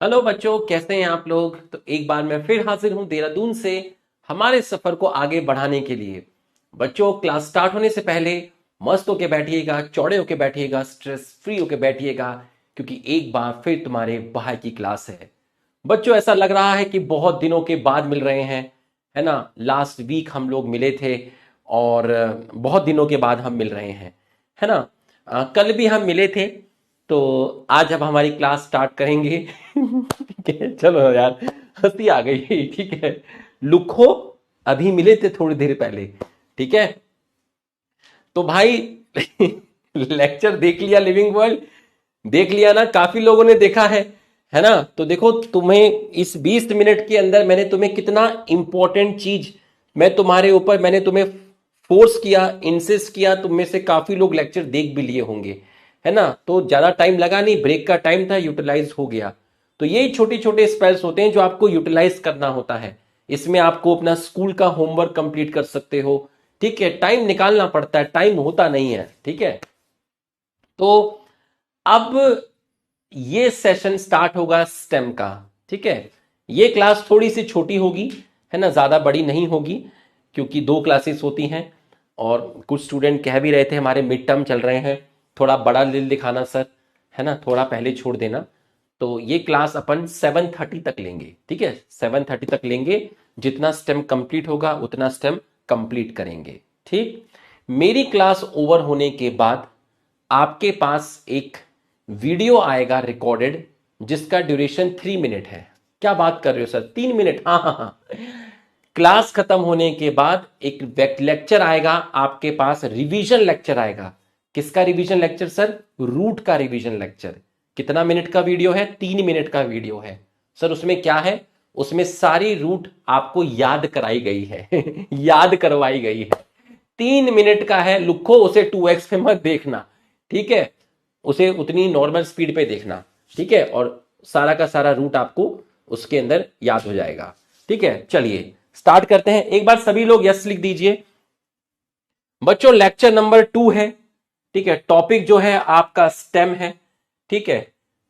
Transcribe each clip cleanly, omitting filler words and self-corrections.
Hello बच्चों, कैसे हैं आप लोग। तो एक बार मैं फिर हाजिर हूं देहरादून से हमारे सफर को आगे बढ़ाने के लिए। बच्चों, क्लास स्टार्ट होने से पहले मस्त होके बैठिएगा, चौड़े होके बैठिएगा, स्ट्रेस फ्री होके बैठिएगा, क्योंकि एक बार फिर तुम्हारे बाहर की क्लास है। बच्चों, ऐसा लग रहा है कि बहुत दिनों के बाद मिल रहे हैं, है ना। लास्ट वीक हम लोग मिले थे और बहुत दिनों के बाद हम मिल रहे हैं, है ना। कल भी हम मिले थे। तो आज अब हमारी क्लास स्टार्ट करेंगे। ठीक है, चलो यार, हंसी आ गई। ठीक है, लुखो, अभी मिले थे थोड़ी देर पहले। ठीक है, तो भाई लेक्चर देख लिया, लिविंग वर्ल्ड देख लिया ना, काफी लोगों ने देखा है ना। तो देखो, तुम्हें इस 20 मिनट के अंदर मैंने तुम्हें कितना इंपॉर्टेंट चीज मैंने तुम्हें फोर्स किया, इंसिस्ट किया। तुम में से काफी लोग लेक्चर देख भी लिए होंगे, है ना। तो ज्यादा टाइम लगा नहीं, ब्रेक का टाइम था, यूटिलाइज हो गया। तो यही छोटे छोटे स्पेल्स होते हैं जो आपको यूटिलाइज करना होता है। इसमें आपको अपना स्कूल का होमवर्क कंप्लीट कर सकते हो। ठीक है, टाइम निकालना पड़ता है, टाइम होता नहीं है। ठीक है, तो अब ये सेशन स्टार्ट होगा स्टेम का। ठीक है, ये क्लास थोड़ी सी छोटी होगी, है ना, ज्यादा बड़ी नहीं होगी, क्योंकि 2 क्लासेस होती हैं। और कुछ स्टूडेंट कह भी रहे थे हमारे मिड टर्म चल रहे हैं, थोड़ा बड़ा दिल दिखाना सर, है ना, थोड़ा पहले छोड़ देना। तो ये क्लास अपन 7:30 तक लेंगे। ठीक है, 7:30 तक लेंगे। जितना स्टेम कंप्लीट होगा उतना स्टेम कंप्लीट करेंगे। ठीक, मेरी क्लास ओवर होने के बाद आपके पास एक वीडियो आएगा रिकॉर्डेड, जिसका ड्यूरेशन 3 मिनट है। क्या बात कर रहे हो सर, 3 मिनट? हाँ हाँ हाँ। क्लास खत्म होने के बाद एक लेक्चर आएगा आपके पास, रिवीजन लेक्चर आएगा। किसका रिवीजन लेक्चर सर? रूट का रिवीजन लेक्चर। कितना मिनट का वीडियो है? 3 मिनट का वीडियो है सर। उसमें क्या है? उसमें सारी रूट आपको याद कराई गई है। याद करवाई गई है। 3 मिनट का है, लुखो उसे 2x पे मत देखना। ठीक है, उसे उतनी नॉर्मल स्पीड पे देखना। ठीक है, और सारा का सारा रूट आपको उसके अंदर याद हो जाएगा। ठीक है, चलिए स्टार्ट करते हैं। एक बार सभी लोग यस लिख दीजिए। बच्चों, लेक्चर नंबर 2 है। ठीक है, टॉपिक जो है आपका स्टेम है। ठीक है,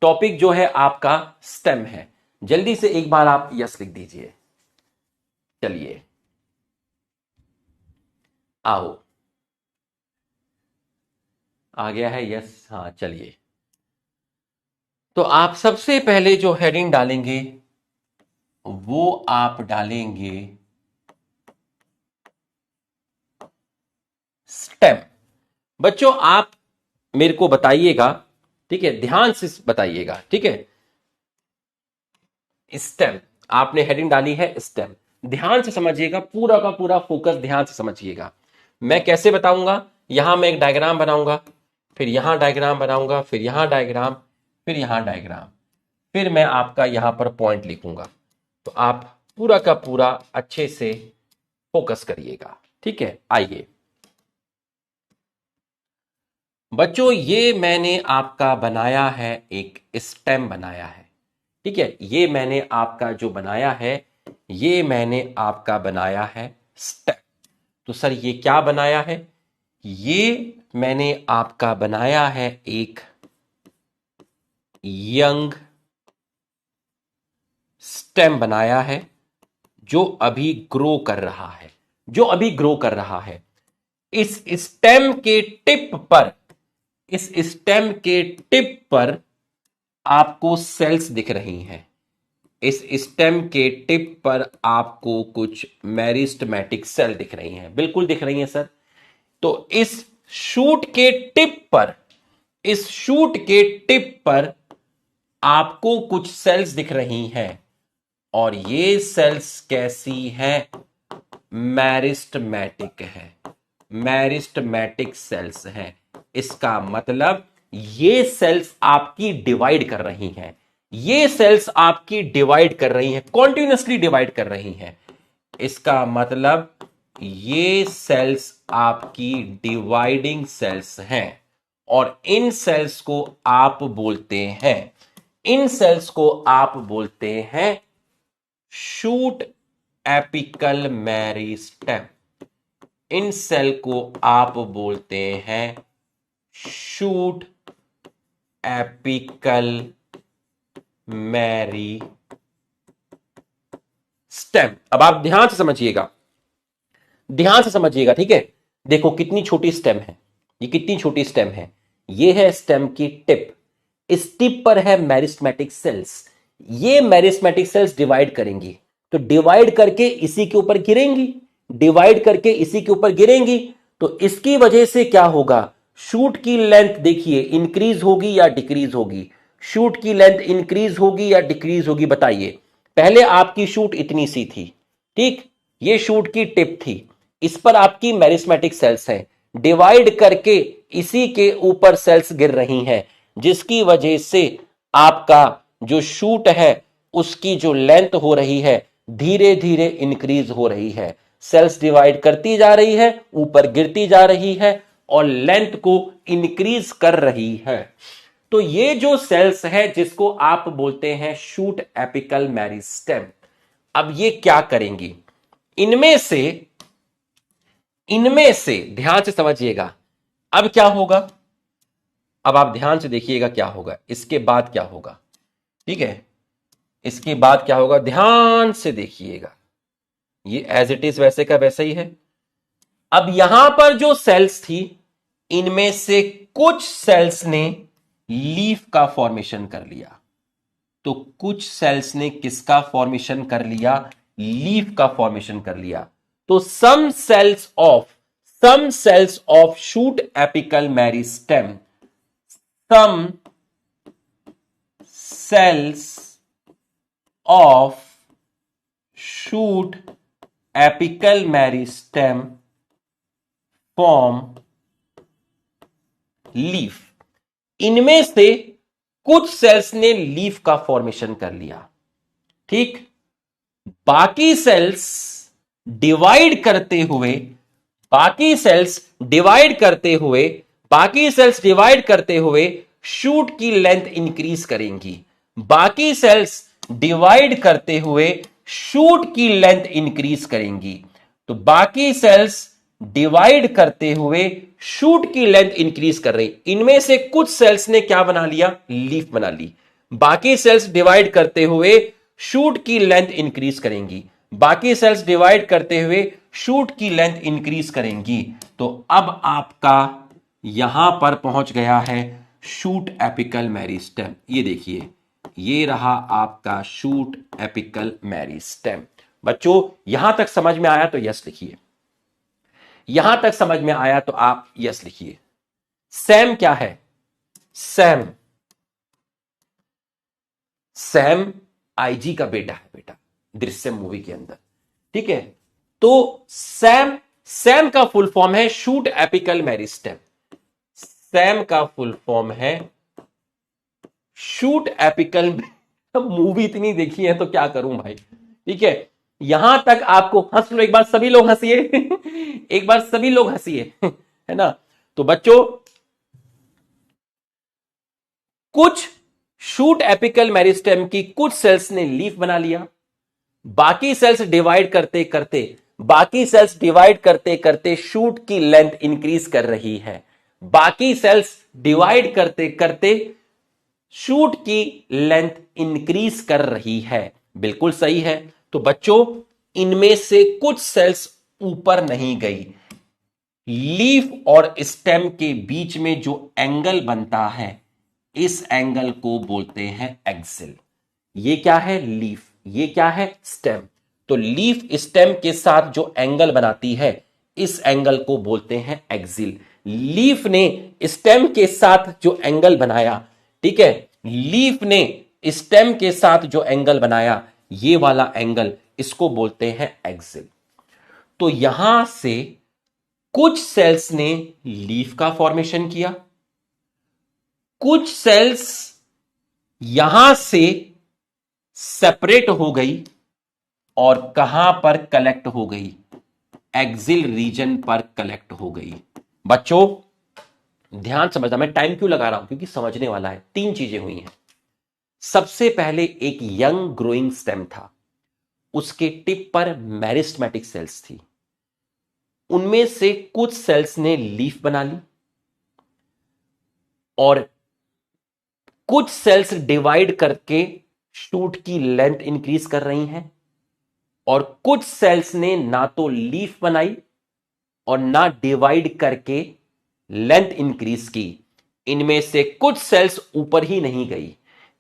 टॉपिक जो है आपका स्टेम है। जल्दी से एक बार आप यस लिख दीजिए। चलिए, आओ, आ गया है यस। हाँ, चलिए। तो आप सबसे पहले जो हेडिंग डालेंगे वो आप डालेंगे स्टेम। बच्चों, आप मेरे को बताइएगा, ठीक है, ध्यान से बताइएगा। ठीक है, स्टेम, आपने हेडिंग डाली है स्टेम। ध्यान से समझिएगा, पूरा का पूरा फोकस ध्यान से समझिएगा। मैं कैसे बताऊंगा? यहां मैं एक डायग्राम बनाऊंगा, फिर यहां डायग्राम बनाऊंगा, फिर यहां डायग्राम, फिर यहां डायग्राम, फिर मैं आपका यहां पर पॉइंट लिखूंगा। तो आप पूरा का पूरा अच्छे से फोकस करिएगा। ठीक है, आइए बच्चों, ये मैंने आपका बनाया है, एक स्टेम बनाया है। ठीक है, ये मैंने आपका जो बनाया है, ये मैंने आपका बनाया है स्टेम। तो सर ये क्या बनाया है? ये मैंने आपका बनाया है एक यंग स्टेम बनाया है, जो अभी ग्रो कर रहा है, जो अभी ग्रो कर रहा है। इस स्टेम के टिप पर, इस स्टेम के टिप पर आपको सेल्स दिख रही हैं। इस स्टेम के टिप पर आपको कुछ मेरिस्टेमेटिक सेल दिख रही हैं। बिल्कुल दिख रही हैं सर। तो शूट के टिप पर इस शूट के टिप पर आपको कुछ सेल्स दिख रही हैं, और ये सेल्स कैसी हैं? मैरिस्टेमेटिक है, मैरिस्टेमेटिक सेल्स हैं। इसका मतलब ये सेल्स आपकी डिवाइड कर रही हैं, ये सेल्स आपकी डिवाइड कर रही हैं, कॉन्टिन्यूसली डिवाइड कर रही हैं। इसका मतलब ये सेल्स आपकी डिवाइडिंग सेल्स हैं, और इन सेल्स को आप बोलते हैं, इन सेल्स को आप बोलते हैं शूट एपिकल मेरिस्टेम। इन सेल को आप बोलते हैं शूट एपिकल मैरी स्टेम। अब आप ध्यान से समझिएगा, ध्यान से समझिएगा, ठीक है। देखो कितनी छोटी स्टेम है, ये कितनी छोटी स्टेम है। ये है स्टेम की टिप, इस टिप पर है मेरिस्टेमेटिक सेल्स। ये मेरिस्टेमेटिक सेल्स डिवाइड करेंगी, तो डिवाइड करके इसी के ऊपर गिरेंगी, डिवाइड करके इसी के ऊपर गिरेंगी। तो इसकी वजह से क्या होगा, शूट की लेंथ देखिए इंक्रीज होगी या डिक्रीज होगी, शूट की लेंथ इंक्रीज होगी या डिक्रीज होगी, बताइए। पहले आपकी शूट इतनी सी थी, ठीक, ये शूट की टिप थी, इस पर आपकी मेरिस्टेमेटिक सेल्स हैं, डिवाइड करके इसी के ऊपर सेल्स गिर रही हैं, जिसकी वजह से आपका जो शूट है उसकी जो लेंथ हो रही है धीरे धीरे इंक्रीज हो रही है। सेल्स डिवाइड करती जा रही है, ऊपर गिरती जा रही है और लेंथ को इंक्रीज कर रही है। तो ये जो सेल्स है जिसको आप बोलते हैं शूट एपिकल मेरिस्टेम, अब ये क्या करेंगी, इनमें से ध्यान से समझिएगा, अब क्या होगा, अब आप ध्यान से देखिएगा क्या होगा, इसके बाद क्या होगा, ठीक है, इसके बाद क्या होगा, ध्यान से देखिएगा। ये एज इट इज वैसे का वैसा ही है। अब यहां पर जो सेल्स थी, इनमें से कुछ सेल्स ने लीफ का फॉर्मेशन कर लिया। तो कुछ सेल्स ने किसका फॉर्मेशन कर लिया, लीफ का फॉर्मेशन कर लिया। तो some cells of shoot apical meristem, some cells of shoot apical meristem form leaf. इनमें से कुछ सेल्स ने लीफ का फॉर्मेशन कर लिया, ठीक, बाकी सेल्स डिवाइड करते हुए, बाकी सेल्स डिवाइड करते हुए, बाकी सेल्स डिवाइड करते हुए शूट की लेंथ इंक्रीज करेंगी, बाकी सेल्स डिवाइड करते हुए शूट की लेंथ इंक्रीज करेंगी। तो बाकी सेल्स डिवाइड करते हुए शूट की लेंथ इंक्रीज कर रही, इनमें से कुछ सेल्स ने क्या बना लिया, लीफ बना ली, बाकी सेल्स डिवाइड करते हुए शूट की लेंथ इंक्रीज करेंगी, बाकी सेल्स डिवाइड करते हुए शूट की लेंथ इंक्रीज करेंगी। तो अब आपका यहां पर पहुंच गया है शूट एपिकल मेरिस्टेम। ये देखिए, ये रहा आपका शूट एपिकल मेरिस्टेम। बच्चों यहां तक समझ में आया तो यस लिखिए, यहां तक समझ में आया तो आप यस लिखिए। सैम क्या है, सैम, सैम आईजी का बेटा है, बेटा दृश्यम मूवी के अंदर, ठीक है। तो सैम का फुल फॉर्म है शूट एपिकल मेरिस्टेम, सैम का फुल फॉर्म है शूट एपिकल। मूवी इतनी देखी है तो क्या करूं भाई, ठीक है। यहां तक आपको हंस लो, एक बार सभी लोग हंसिए एक बार सभी लोग हंसिए है ना। तो बच्चों कुछ शूट एपिकल मेरिस्टेम की कुछ सेल्स ने लीफ बना लिया, बाकी सेल्स डिवाइड करते करते, बाकी सेल्स डिवाइड करते करते शूट की लेंथ इंक्रीज कर रही है, बाकी सेल्स डिवाइड करते करते शूट की लेंथ इंक्रीज कर रही है, बिल्कुल सही है। तो बच्चों इनमें से कुछ सेल्स ऊपर नहीं गई, लीफ और स्टेम के बीच में जो एंगल बनता है इस एंगल को बोलते हैं एक्सिल। ये क्या है, लीफ, ये क्या है, स्टेम। तो लीफ स्टेम के साथ जो एंगल बनाती है इस एंगल को बोलते हैं एक्सिल। लीफ ने स्टेम के साथ जो एंगल बनाया, ठीक है, लीफ ने स्टेम के साथ जो एंगल बनाया ये वाला एंगल, इसको बोलते हैं एक्सिल। तो यहां से कुछ सेल्स ने लीफ का फॉर्मेशन किया, कुछ सेल्स यहां से सेपरेट हो गई और कहां पर कलेक्ट हो गई, एक्सिल रीजन पर कलेक्ट हो गई। बच्चों ध्यान समझना, मैं टाइम क्यों लगा रहा हूं, क्योंकि समझने वाला है। तीन चीजें हुई हैं। सबसे पहले एक यंग ग्रोइंग स्टेम था, उसके टिप पर मेरिस्टेमेटिक सेल्स थी, उनमें से कुछ सेल्स ने लीफ बना ली और कुछ सेल्स डिवाइड करके शूट की लेंथ इंक्रीज कर रही हैं, और कुछ सेल्स ने ना तो लीफ बनाई और ना डिवाइड करके लेंथ इंक्रीज की। इनमें से कुछ सेल्स ऊपर ही नहीं गई,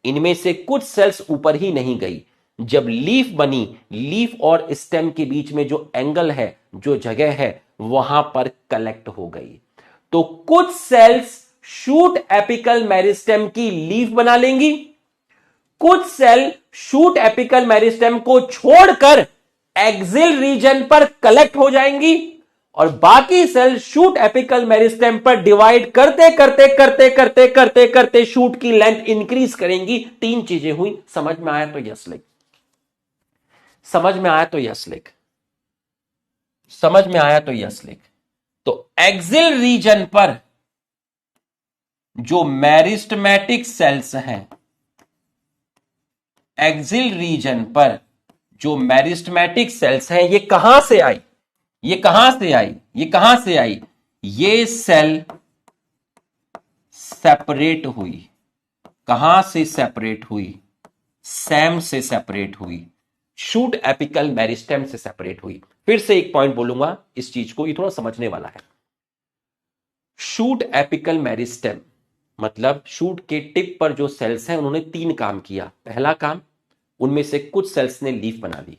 इनमें से कुछ सेल्स ऊपर ही नहीं गई। जब लीफ बनी, लीफ और स्टेम के बीच में जो एंगल है, जो जगह है, वहां पर कलेक्ट हो गई। तो कुछ सेल्स शूट एपिकल मेरिस्टेम की लीफ बना लेंगी, कुछ सेल शूट एपिकल मेरिस्टेम को छोड़कर एक्सिल रीजन पर कलेक्ट हो जाएंगी, और बाकी सेल शूट एपिकल मेरिस्टेम पर डिवाइड करते करते करते करते करते करते शूट की लेंथ इंक्रीज करेंगी। तीन चीजें हुई। समझ में आया तो यस लिख, समझ में आया तो यस लिख, समझ में आया तो यस लिख। तो एक्सिल रीजन पर जो मेरिस्टेमेटिक सेल्स हैं, एक्सिल रीजन पर जो मेरिस्टेमेटिक सेल्स हैं, ये कहां से आई, ये कहां से आई, ये कहां से आई? ये सेल सेपरेट हुई। कहां से सेपरेट हुई? सैम से सेपरेट हुई, शूट एपिकल मेरिस्टेम से सेपरेट हुई। फिर से एक पॉइंट बोलूंगा इस चीज को, ये थोड़ा समझने वाला है। शूट एपिकल मेरिस्टेम मतलब शूट के टिप पर जो सेल्स हैं, उन्होंने तीन काम किया। पहला काम, उनमें से कुछ सेल्स ने लीफ बना ली।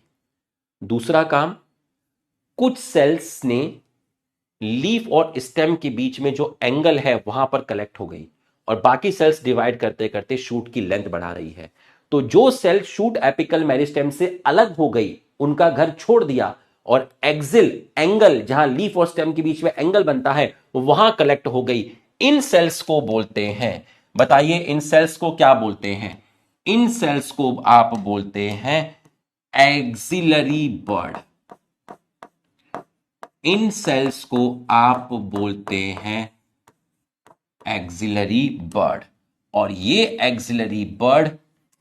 दूसरा काम, कुछ सेल्स ने लीफ और स्टेम के बीच में जो एंगल है वहां पर कलेक्ट हो गई, और बाकी सेल्स डिवाइड करते करते शूट की लेंथ बढ़ा रही है। तो जो सेल शूट एपिकल मेरिस्टेम से अलग हो गई, उनका घर छोड़ दिया, और एक्सिल एंगल, जहां लीफ और स्टेम के बीच में एंगल बनता है, वहां कलेक्ट हो गई। इन सेल्स को बोलते हैं, बताइए इन सेल्स को क्या बोलते हैं? इन सेल्स को आप बोलते हैं एक्सिलरी बर्ड। इन सेल्स को आप बोलते हैं एक्सिलरी बर्ड। और ये एक्सिलरी बर्ड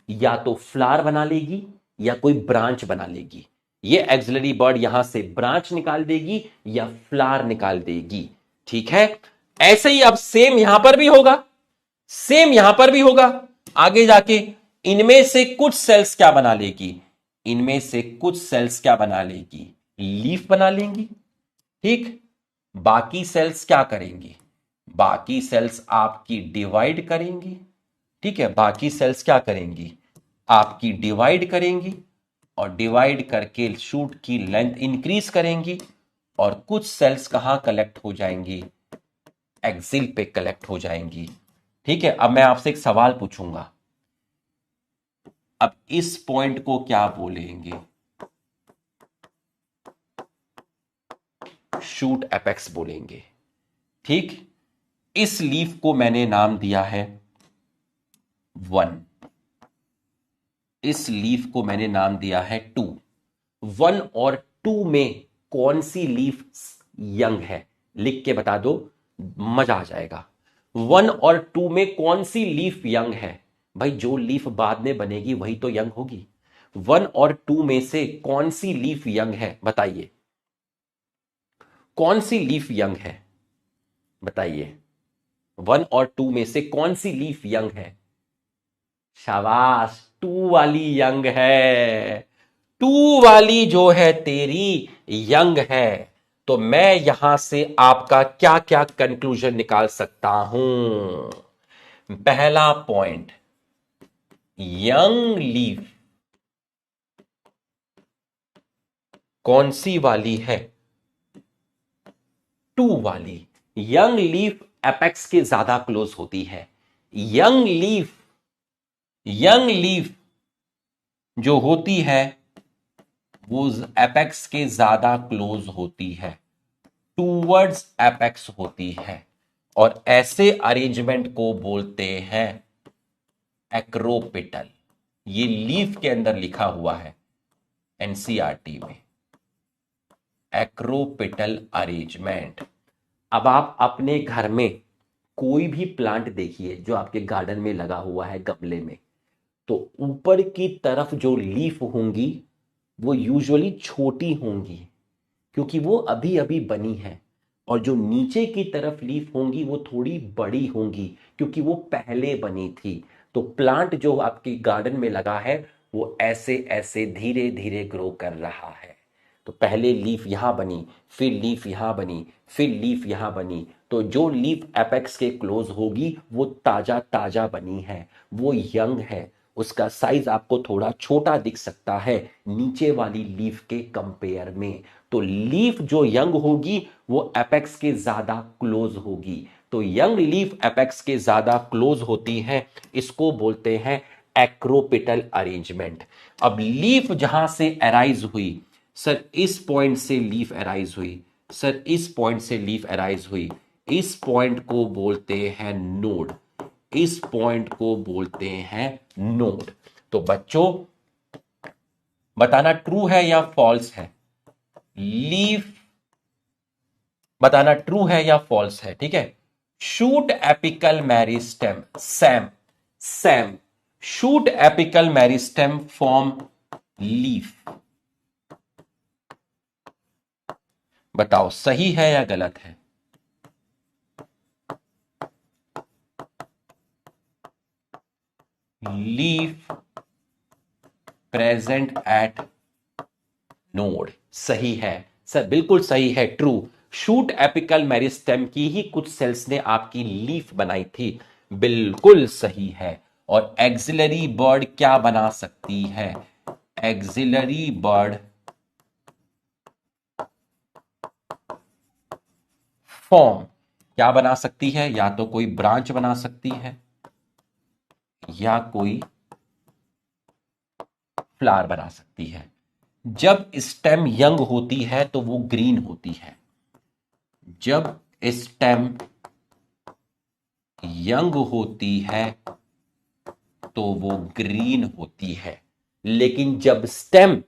या तो फ्लावर बना लेगी या कोई ब्रांच बना लेगी। ये एक्सिलरी बर्ड यहां से ब्रांच निकाल देगी या फ्लावर निकाल देगी। ठीक है, ऐसे ही अब सेम यहां पर भी होगा, सेम यहां पर भी होगा। आगे जाके इनमें से कुछ सेल्स क्या बना लेगी? इनमें से कुछ सेल्स क्या बना लेगी? लीफ बना लेंगी। ठीक, बाकी सेल्स क्या करेंगी? बाकी सेल्स आपकी डिवाइड करेंगी। ठीक है, बाकी सेल्स क्या करेंगी? आपकी डिवाइड करेंगी, और डिवाइड करके शूट की लेंथ इंक्रीज करेंगी। और कुछ सेल्स कहां कलेक्ट हो जाएंगी? एक्सिल पे कलेक्ट हो जाएंगी। ठीक है, अब मैं आपसे एक सवाल पूछूंगा, अब इस पॉइंट को क्या बोलेंगे? शूट एपेक्स बोलेंगे। ठीक, इस लीफ को मैंने नाम दिया है 1, इस लीफ को मैंने नाम दिया है 2। 1 और 2 में कौन सी लीफ यंग है? लिख के बता दो, मजा आ जाएगा। 1 और 2 में कौन सी लीफ यंग है? भाई जो लीफ बाद में बनेगी वही तो यंग होगी। 1 और 2 में से कौन सी लीफ यंग है? बताइए, कौन सी लीफ यंग है? बताइए, 1 और 2 में से कौन सी लीफ यंग है? शाबाश, 2 वाली यंग है। 2 वाली जो है तेरी यंग है। तो मैं यहां से आपका क्या क्या कंक्लूजन निकाल सकता हूं? पहला पॉइंट, यंग लीफ कौन सी वाली है? 2 वाली। यंग लीफ एपेक्स के ज्यादा क्लोज होती है। यंग लीफ, यंग लीफ जो होती है वो एपेक्स के ज्यादा क्लोज होती है, टूवर्ड्स एपेक्स होती है। और ऐसे अरेंजमेंट को बोलते हैं एक्रोपिटल। ये लीफ के अंदर लिखा हुआ है एनसीईआरटी में, एक्रोपिटल अरेंजमेंट। अब आप अपने घर में कोई भी प्लांट देखिए जो आपके गार्डन में लगा हुआ है गमले में, तो ऊपर की तरफ जो लीफ होंगी वो यूजुअली छोटी होंगी क्योंकि वो अभी अभी बनी है, और जो नीचे की तरफ लीफ होंगी वो थोड़ी बड़ी होंगी क्योंकि वो पहले बनी थी। तो प्लांट जो आपकी गार्डन में लगा है वो ऐसे ऐसे धीरे धीरे ग्रो कर रहा है। तो पहले लीफ यहां बनी, फिर लीफ यहां बनी, फिर लीफ यहां बनी। तो जो लीफ एपेक्स के क्लोज होगी वो ताजा ताजा बनी है, वो यंग है। उसका साइज आपको थोड़ा छोटा दिख सकता है नीचे वाली लीफ के कंपेयर में। तो लीफ जो यंग होगी वो एपेक्स के ज्यादा क्लोज होगी। तो यंग लीफ एपेक्स के ज्यादा क्लोज होती है, इसको बोलते हैं एक्रोपिटल अरेंजमेंट। अब लीफ जहां से अराइज हुई, सर इस पॉइंट से लीफ अराइज हुई, सर इस पॉइंट से लीफ अराइज हुई, इस पॉइंट को बोलते हैं नोड, इस पॉइंट को बोलते हैं नोड। तो बच्चों बताना ट्रू है या फॉल्स है, लीफ बताना ट्रू है या फॉल्स है, ठीक है। Shoot apical meristem, Sam Sam shoot apical meristem form leaf. बताओ सही है या गलत है। लीफ प्रेजेंट एट नोड, सही है सर, बिल्कुल सही है, ट्रू। शूट एपिकल मेरिस्टेम की ही कुछ सेल्स ने आपकी लीफ बनाई थी, बिल्कुल सही है। और एक्सिलरी बर्ड क्या बना सकती है, एक्सिलरी बर्ड फॉर्म क्या बना सकती है, या तो कोई ब्रांच बना सकती है या कोई फ्लावर बना सकती है। जब स्टेम यंग होती है तो वो ग्रीन होती है, जब स्टेम यंग होती है तो वो ग्रीन होती है। लेकिन जब स्टेम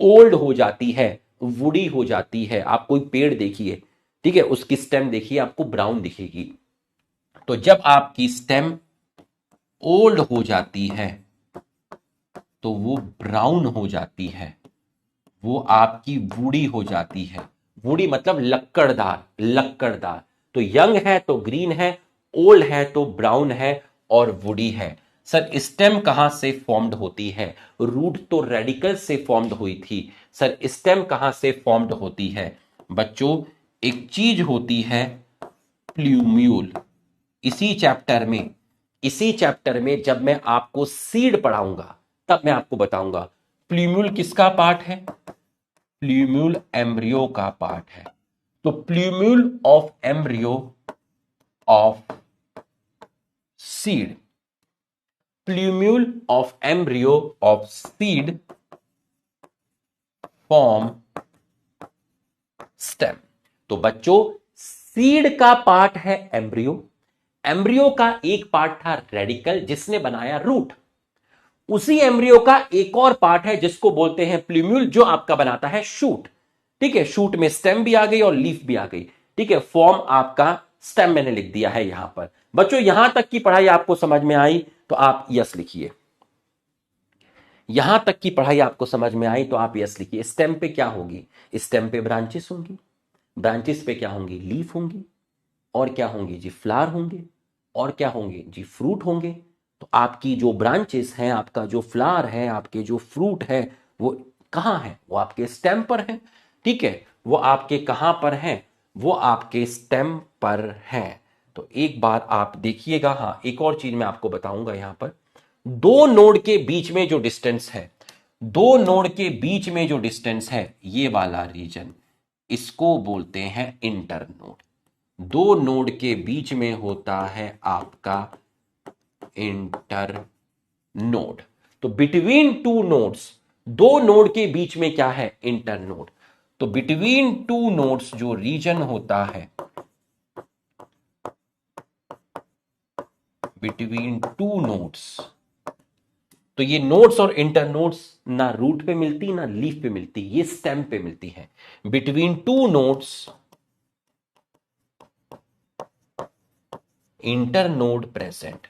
ओल्ड हो जाती है, वुडी हो जाती है, आप कोई पेड़ देखिए, ठीक है, उसकी स्टेम देखिए, आपको ब्राउन दिखेगी। तो जब आपकी स्टेम ओल्ड हो जाती है तो वो ब्राउन हो जाती है, वो आपकी वुडी हो जाती है। वुडी मतलब लक्कड़दार, लक्कड़दार। तो यंग है तो ग्रीन है, ओल्ड है तो ब्राउन है, और वुडी है। सर स्टेम कहां से फॉर्म्ड होती है, रूट तो रेडिकल से फॉर्म्ड हुई थी, सर स्टेम कहां से फॉर्म्ड होती है। बच्चों एक चीज होती है प्ल्यूम्यूल। इसी चैप्टर में, इसी चैप्टर में जब मैं आपको सीड पढ़ाऊंगा तब मैं आपको बताऊंगा प्ल्यूम्यूल किसका पार्ट है, प्ल्यूम्यूल एम्ब्रियो का पार्ट है। तो plumule of embryo of seed, plumule of embryo of seed form stem. तो बच्चों सीड का पार्ट है एम्ब्रियो, एम्ब्रियो का एक पार्ट था रेडिकल जिसने बनाया रूट, उसी एम्ब्रियो का एक और पार्ट है जिसको बोलते हैं प्ल्यूम्यूल, जो आपका बनाता है शूट। ठीक है, शूट में स्टेम भी आ गई और लीफ भी आ गई। ठीक है, फॉर्म आपका स्टेम मैंने लिख दिया है यहां पर। बच्चों यहां तक की पढ़ाई आपको समझ में आई तो आप यस लिखिए, यहां तक की पढ़ाई आपको समझ में आई तो आप यस लिखिए। स्टेम पे क्या होगी, स्टेम पे ब्रांचेस होंगी, ब्रांचेस पे क्या होंगी, लीफ होंगी, और क्या होंगे जी, फ्लावर होंगे, और क्या होंगे जी, फ्रूट होंगे। तो आपकी जो ब्रांचेस हैं, आपका जो फ्लावर है, आपके जो फ्रूट है, वो कहां है, वो आपके स्टेम पर है। ठीक है, वो आपके कहां पर हैं, वो आपके स्टेम पर हैं। तो एक बार आप देखिएगा, हाँ एक और चीज मैं आपको बताऊंगा यहां पर, दो नोड के बीच में जो डिस्टेंस है, दो नोड के बीच में जो डिस्टेंस है, ये वाला रीजन, इसको बोलते हैं इंटरनोड। दो नोड के बीच में होता है आपका इंटर नोड। तो बिटवीन टू नोड्स, दो नोड के बीच में क्या है, इंटर नोड। तो बिटवीन टू नोड्स जो रीजन होता है, बिटवीन टू नोड्स, तो ये नोड्स और इंटर नोड्स ना रूट पे मिलती ना लीफ पे मिलती, ये स्टेम पे मिलती है। Between two nodes inter node present,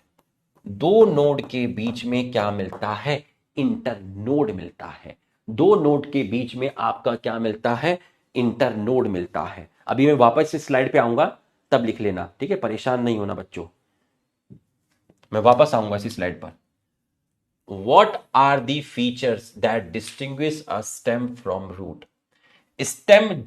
दो नोड के बीच में क्या मिलता है, इंटर नोड मिलता है। दो नोड के बीच में आपका क्या मिलता है, इंटर नोड मिलता है। अभी मैं वापस से स्लाइड पे आऊंगा तब लिख लेना, ठीक है, परेशान नहीं होना बच्चों। मैं वापस आऊंगा इसी स्लाइड पर। What are the features that distinguish a stem from root? Stem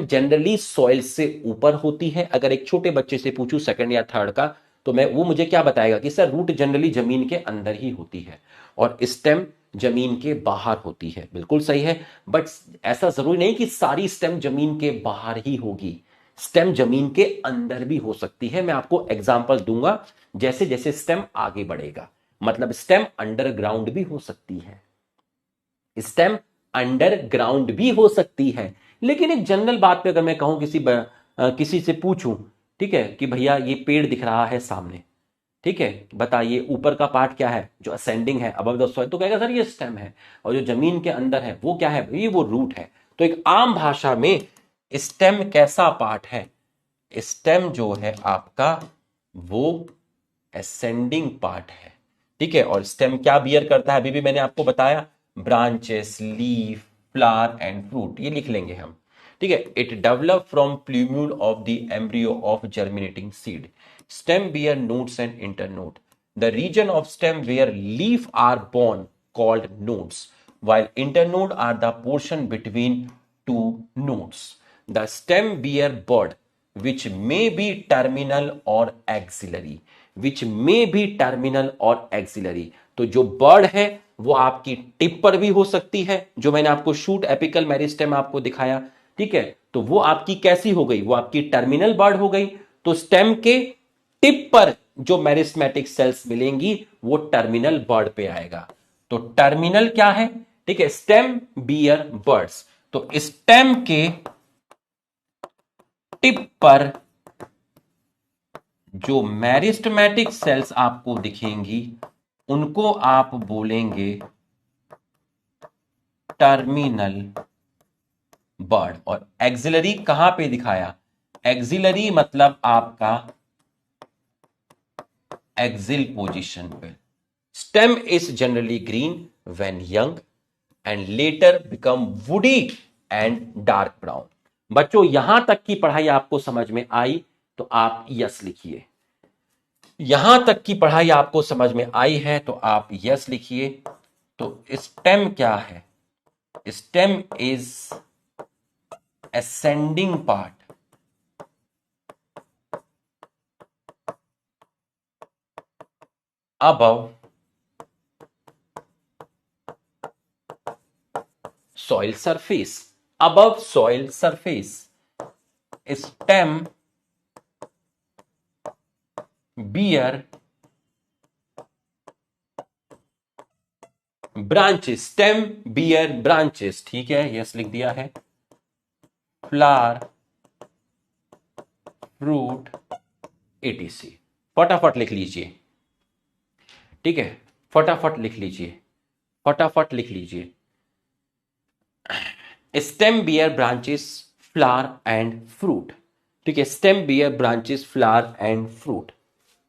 generally soil से ऊपर होती है। अगर एक छोटे बच्चे से पूछूं सेकंड या थर्ड का, तो मैं वो मुझे क्या बताएगा कि सर रूट जनरली जमीन के अंदर ही होती है और स्टेम जमीन के बाहर होती है। बिल्कुल सही है, बट ऐसा जरूरी नहीं कि सारी स्टेम जमीन के बाहर ही होगी, स्टेम जमीन के अंदर भी हो सकती है। मैं आपको एग्जांपल दूंगा जैसे जैसे स्टेम आगे बढ़ेगा। मतलब स्टेम अंडरग्राउंड भी हो सकती है, स्टेम अंडरग्राउंड भी हो सकती है। लेकिन एक जनरल बात पे अगर मैं कहूं किसी से पूछूं, ठीक है, कि भैया ये पेड़ दिख रहा है सामने, ठीक है, बताइए ऊपर का पार्ट क्या है जो असेंडिंग है अबव द सॉइल, तो कहेगा सर ये स्टेम है। और जो जमीन के अंदर है वो क्या है भाई, वो रूट है। तो एक आम भाषा में स्टेम कैसा पार्ट है, स्टेम जो है आपका वो असेंडिंग पार्ट है, ठीक है। और स्टेम क्या बियर करता है, अभी भी मैंने आपको बताया, branches, leaf, flower and fruit, ये लिख लेंगे हम, ठीक है। It develop from plumule of the embryo of germinating seed. Stem bear nodes and internode. The region of stem where leaf are born called nodes, while internode are the portion between two nodes. The stem bear bud which may be terminal or axillary, which may be terminal or axillary। तो जो bird है वो आपकी tip पर भी हो सकती है, जो मैंने आपको शूट एपिकल मेरिस्टेम आपको दिखाया, ठीक है। तो वो आपकी कैसी हो गई, वो आपकी टर्मिनल बर्ड हो गई। तो स्टेम के टिप पर जो मेरिस्मेटिक सेल्स मिलेंगी वो टर्मिनल बर्ड पे आएगा। तो टर्मिनल क्या है, ठीक है, स्टेम बियर बर्ड्स। तो स्टेम के टिप पर जो मेरिस्टेमेटिक सेल्स आपको दिखेंगी उनको आप बोलेंगे टर्मिनल बर्ड। और एक्सिलरी कहां पे दिखाया, एक्सिलरी मतलब आपका एक्सिल पोजीशन पे। Stem is generally green when young and later become woody and dark brown. बच्चों यहां तक की पढ़ाई आपको समझ में आई तो आप यस लिखिए। यहां तक की पढ़ाई आपको समझ में आई है तो आप यस लिखिए। तो स्टेम क्या है, stem is ascending part, above soil surface, above soil surface। stem bear branches, stem bear branches, ठीक है, यस लिख दिया है। Flower, fruit, etc। फटाफट लिख लीजिए, ठीक है, फटाफट लिख लीजिए, फटाफट लिख लीजिए। Stem bear branches, flower and fruit, ठीक है, stem bear branches, flower and fruit,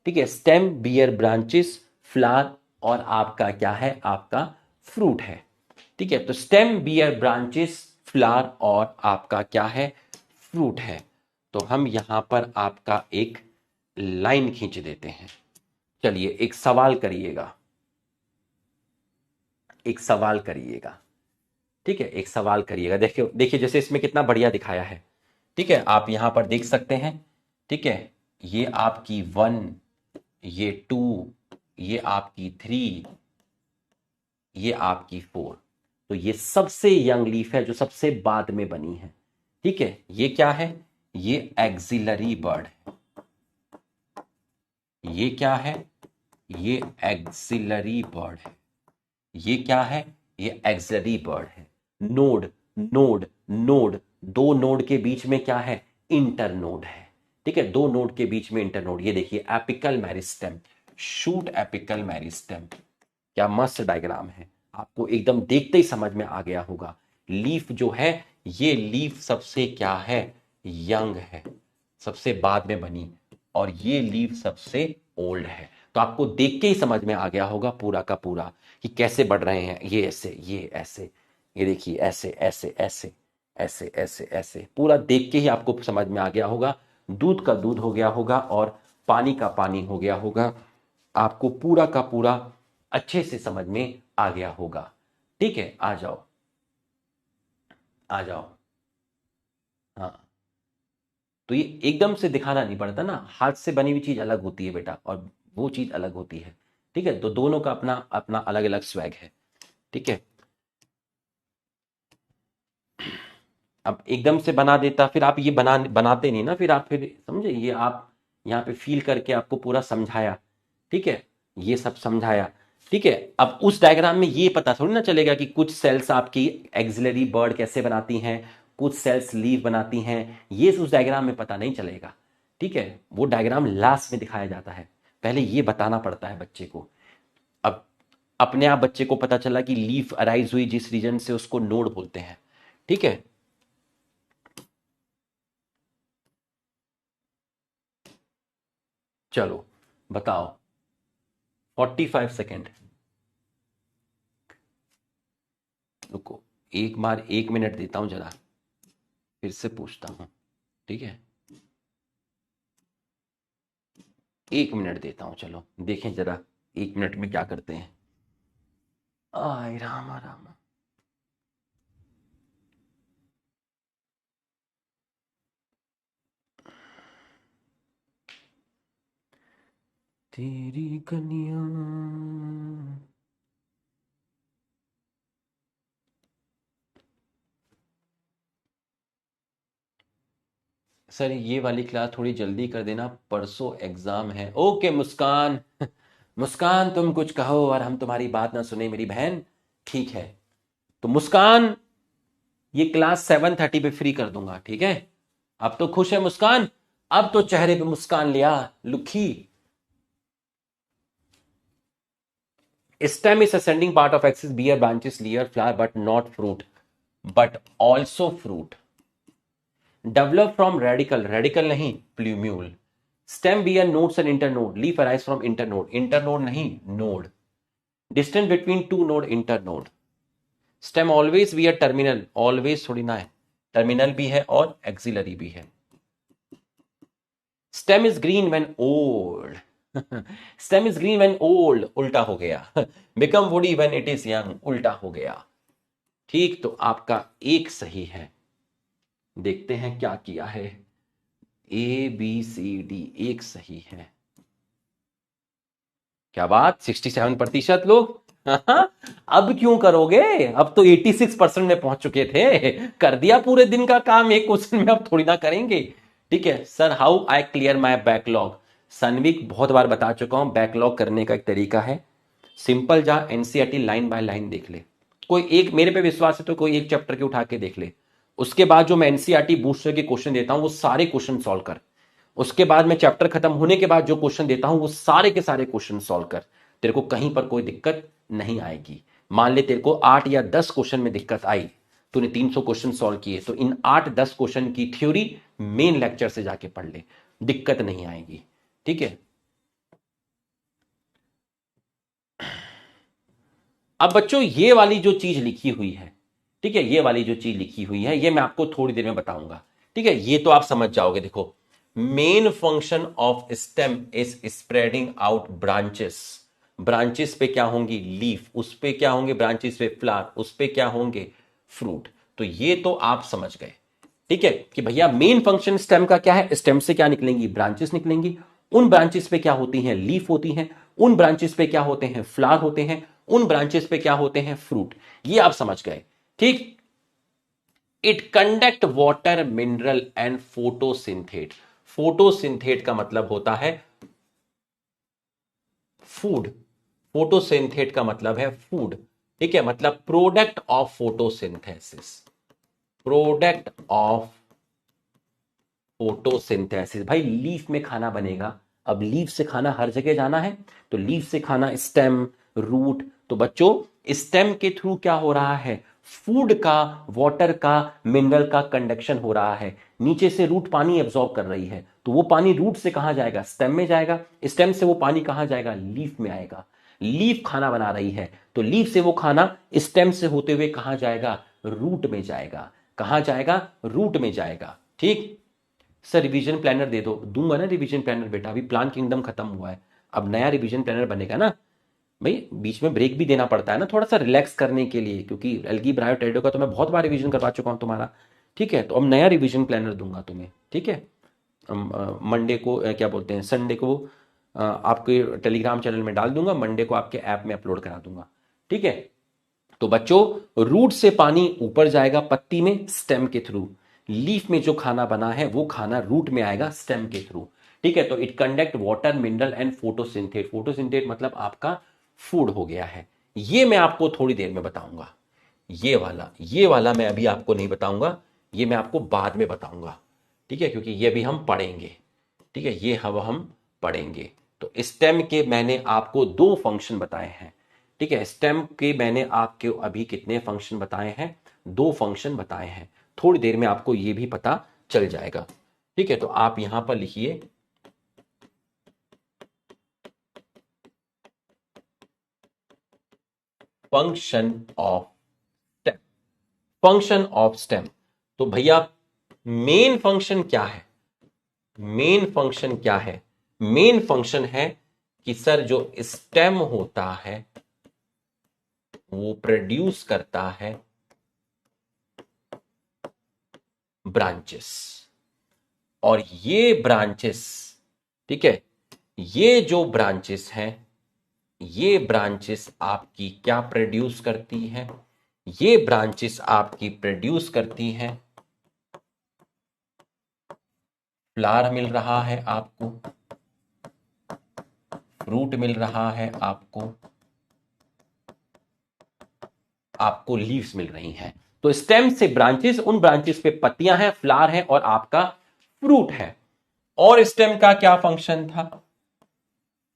ठीक है, स्टेम बियर ब्रांचेस, फ्लावर और आपका क्या है, आपका फ्रूट है, ठीक है। तो स्टेम बियर ब्रांचेस, फ्लावर और आपका क्या है, फ्रूट है। तो हम यहां पर आपका एक लाइन खींच देते हैं। चलिए एक सवाल करिएगा, एक सवाल करिएगा, ठीक है, एक सवाल करिएगा। देखिए देखिए जैसे इसमें कितना बढ़िया दिखाया है, ठीक है, आप यहां पर देख सकते हैं, ठीक है, ये आपकी 1, ये 2, ये आपकी 3, ये आपकी 4। तो ये सबसे यंग लीफ है जो सबसे बाद में बनी है, ठीक है। ये क्या है, ये एक्सिलरी बर्ड है। ये क्या है, ये एक्सिलरी बर्ड है। ये क्या है, ये एक्सिलरी बर्ड है। नोड, नोड, नोड, दो नोड के बीच में क्या है, इंटरनोड है, ठीक है, दो नोड के बीच में इंटरनोड। ये देखिए apical meristem, shoot apical meristem, क्या मस्त डायग्राम है, आपको एकदम देखते ही समझ में आ गया होगा। लीफ जो है, ये लीफ सबसे क्या है, यंग है, सबसे बाद में बनी, और ये लीफ सबसे ओल्ड है। तो आपको देख के ही समझ में आ गया होगा पूरा का पूरा कि कैसे बढ़ रहे हैं, ये ऐसे, ये ऐसे, ये देखिए ऐसे ऐसे ऐसे ऐसे ऐसे ऐसे, पूरा देख के ही आपको समझ में आ गया होगा। दूध का दूध हो गया होगा और पानी का पानी हो गया होगा। आपको पूरा का पूरा अच्छे से समझ में आ गया होगा। ठीक है, आ जाओ आ जाओ। हाँ, तो ये एकदम से दिखाना नहीं पड़ता ना, हाथ से बनी हुई चीज अलग होती है बेटा, और वो चीज अलग होती है। ठीक है, तो दोनों का अपना अपना अलग अलग स्वैग है। ठीक है, अब एकदम से बना देता, फिर आप ये बनाते नहीं ना, फिर आप फिर समझे, ये आप यहाँ पे फील करके आपको पूरा समझाया। ठीक है, ये सब समझाया। ठीक है, अब उस डायग्राम में ये पता थोड़ी ना चलेगा कि कुछ सेल्स आपकी एक्सिलरी बर्ड कैसे बनाती हैं, कुछ सेल्स लीव बनाती हैं, ये उस डायग्राम में पता नहीं चलेगा। ठीक है, वो डायग्राम लास्ट में दिखाया जाता है, पहले ये बताना पड़ता है बच्चे को। अब अपने आप बच्चे को पता चला कि लीफ अराइज हुई जिस रीजन से, उसको नोड बोलते हैं। ठीक है, चलो बताओ। 45 सेकेंड, रुको, एक बार 1 मिनट देता हूं जरा, फिर से पूछता हूं। ठीक है, 1 मिनट देता हूं, चलो देखें जरा 1 मिनट में क्या करते हैं। आय राम राम। तेरी कनिया, सर ये वाली क्लास थोड़ी जल्दी कर देना, परसों एग्जाम है। ओके मुस्कान, मुस्कान तुम कुछ कहो और हम तुम्हारी बात ना सुने मेरी बहन। ठीक है, तो मुस्कान ये क्लास 7:30 पे फ्री कर दूंगा। ठीक है, अब तो खुश है मुस्कान, अब तो चेहरे पे मुस्कान लिया लुखी। Stem is ascending part of axis, bear branches, leaf, flower, but not fruit, but also fruit. Develop from radicle, radicle नहीं plumule. Stem bear nodes and internode, leaf arise from internode, internode नहीं node. Distance between two node, internode. Stem always bear terminal, always थोड़ी ना है, terminal भी है और axillary भी है। Stem is green when old, stem is green when old, उल्टा हो गया। Become woody when it is young, उल्टा हो गया। ठीक, तो आपका एक सही है। देखते हैं क्या किया है। ABCD एक सही है। क्या बात, 67% लोग। अब क्यों करोगे, अब तो 86% में पहुंच चुके थे, कर दिया पूरे दिन का काम एक क्वेश्चन में, अब थोड़ी ना करेंगे। ठीक है sir, how I clear my backlog. सनविक बहुत बार बता चुका हूं, बैकलॉग करने का एक तरीका है सिंपल, जा एनसीईआरटी लाइन बाय लाइन देख ले। कोई एक, मेरे पे विश्वास है तो कोई एक चैप्टर के उठा के देख ले, उसके बाद जो मैं एनसीईआरटी बूस्टर के क्वेश्चन देता हूं वो सारे क्वेश्चन सॉल्व कर। उसके बाद मैं चैप्टर खत्म होने के बाद जो क्वेश्चन देता हूं वो सारे के सारे क्वेश्चन सॉल्व कर। तेरे को कहीं पर कोई दिक्कत नहीं आएगी। मान ले तेरे को 8 या 10 क्वेश्चन में दिक्कत आई, तूने 300 क्वेश्चन सॉल्व किए, तो इन 8-10 क्वेश्चन की थ्योरी मेन लेक्चर से जाके पढ़ ले, दिक्कत नहीं आएगी। ठीक है, अब बच्चों ये वाली जो चीज लिखी हुई है, ठीक है, ये वाली जो चीज लिखी हुई है ये मैं आपको थोड़ी देर में बताऊंगा। ठीक है, ये तो आप समझ जाओगे। देखो, main function of stem is spreading out branches. Branches पे क्या होंगी, लीफ, उस पे क्या होंगे ब्रांचेस पे, फ्लावर, उस पे क्या होंगे, फ्रूट। तो ये तो आप समझ गए। ठीक है, कि भैया मेन फंक्शन स्टेम का क्या है, स्टेम से क्या निकलेंगी, ब्रांचेस निकलेंगी। उन ब्रांचेस पे क्या होती हैं, लीफ होती हैं। उन ब्रांचेस पे क्या होते हैं, फ्लावर होते हैं। उन ब्रांचेस पे क्या होते हैं, फ्रूट। ये आप समझ गए। ठीक, it conduct water, mineral and photosynthate. Photosynthate का मतलब होता है फूड, फोटोसिंथेट का मतलब है फूड। ठीक है, मतलब product of photosynthesis, product of photosynthesis. भाई लीफ में खाना बनेगा, अब लीफ से खाना हर जगह जाना है, तो लीफ से खाना स्टेम, रूट। तो बच्चों स्टेम के थ्रू क्या हो रहा है, फूड का, वाटर का, मिनरल का कंडक्शन हो रहा है। नीचे से रूट पानी एब्जॉर्ब कर रही है, तो वो पानी रूट से कहां जाएगा, स्टेम में जाएगा। स्टेम से वो पानी कहां जाएगा, लीफ में आएगा। लीफ खाना बना रही है, तो लीफ से वो खाना स्टेम से होते हुए कहां जाएगा, रूट में जाएगा। कहां जाएगा, रूट में जाएगा। ठीक, सर रिवीजन प्लानर दे दो, दूंगा ना रिवीजन प्लानर बेटा, अभी प्लान किंगडम खत्म हुआ है, अब नया रिवीजन प्लानर बनेगा ना। भाई बीच में ब्रेक भी देना पड़ता है ना थोड़ा सा रिलैक्स करने के लिए, क्योंकि अलगीब्रा और टेडो का तो मैं बहुत बार रिवीजन करवा चुका हूँ तुम्हारा। ठीक है, तो अब नया रिवीजन प्लानर दूंगा तुम्हें, ठीक है। मंडे को क्या बोलते हैं, संडे को आपके टेलीग्राम चैनल में डाल दूंगा, मंडे को आपके ऐप में अपलोड करा दूंगा, ठीक है। तो बच्चों रूट से पानी ऊपर जाएगा पत्ती में स्टेम के थ्रू, लीफ में जो खाना बना है वो खाना रूट में आएगा स्टेम के थ्रू, ठीक है। तो it conduct water mineral and photosynthate, photosynthate मतलब आपका फूड हो गया है। ये मैं आपको थोड़ी देर में बताऊंगा, ये वाला मैं अभी आपको नहीं बताऊंगा, ये मैं आपको बाद में बताऊंगा, ठीक है, क्योंकि ये भी हम पढ़ेंगे, ठीक है, ये हम पढ़ेंगे। तो स्टेम के मैंने आपको 2 फंक्शन बताए हैं, ठीक है। स्टेम के मैंने आपके अभी कितने फंक्शन बताए हैं, 2 फंक्शन बताए हैं, थोड़ी देर में आपको ये भी पता चल जाएगा, ठीक है। तो आप यहां पर लिखिए function of stem, function of stem. तो भैया मेन फंक्शन क्या है, मेन फंक्शन क्या है, मेन फंक्शन है कि सर जो स्टेम होता है वो प्रोड्यूस करता है ब्रांचेस, और ये ब्रांचेस, ठीक है, ये जो ब्रांचेस हैं, ये ब्रांचेस आपकी क्या प्रोड्यूस करती हैं, ये ब्रांचेस आपकी प्रोड्यूस करती हैं, फ्लावर मिल रहा है आपको, फ्रूट मिल रहा है आपको लीव्स मिल रही हैं। तो स्टेम से ब्रांचेस, उन ब्रांचेस पे पत्तियां हैं, फ्लावर है और आपका फ्रूट है। और स्टेम का क्या फंक्शन था,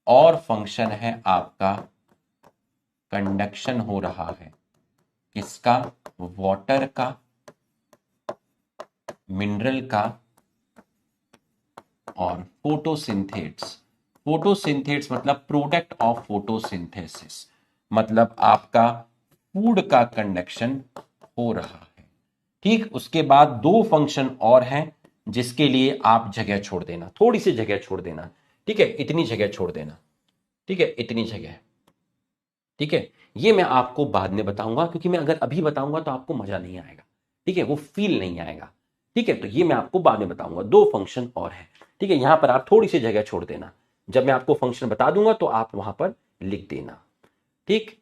और फंक्शन है आपका कंडक्शन हो रहा है, किसका, वाटर का, मिनरल का और फोटोसिंथेट्स, फोटोसिंथेट्स मतलब प्रोडक्ट ऑफ फोटोसिंथेसिस, मतलब आपका फूड का कंडक्शन हो रहा है, ठीक। उसके बाद 2 फंक्शन और हैं जिसके लिए आप जगह छोड़ देना, थोड़ी सी जगह छोड़ देना, ठीक है, इतनी जगह छोड़ देना, ठीक है, इतनी जगह, ठीक है। ये मैं आपको बाद में बताऊंगा, क्योंकि मैं अगर अभी बताऊंगा तो आपको मजा नहीं आएगा, ठीक है, वो फील नहीं आएगा, ठीक है। तो ये मैं आपको बाद में बताऊंगा, 2 फंक्शन और है, ठीक है। यहां पर आप थोड़ी सी जगह छोड़ देना, जब मैं आपको फंक्शन बता दूंगा तो आप वहां पर लिख देना, ठीक।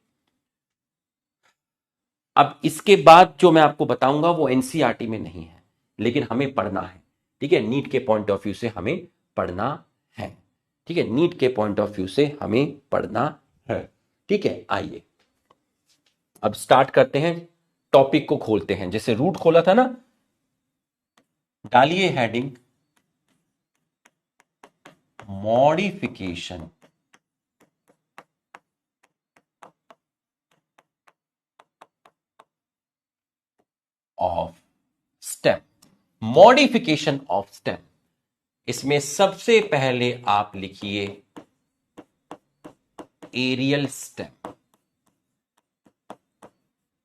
अब इसके बाद जो मैं आपको बताऊंगा वो एनसीईआरटी में नहीं है, लेकिन हमें पढ़ना है, ठीक है, नीट के पॉइंट ऑफ व्यू से हमें पढ़ना है, ठीक है, नीट के पॉइंट ऑफ व्यू से हमें पढ़ना है, ठीक है। आइए अब स्टार्ट करते हैं, टॉपिक को खोलते हैं, जैसे रूट खोला था ना, डालिए heading modification of stem, modification of stem. इसमें सबसे पहले आप लिखिए एरियल स्टेम।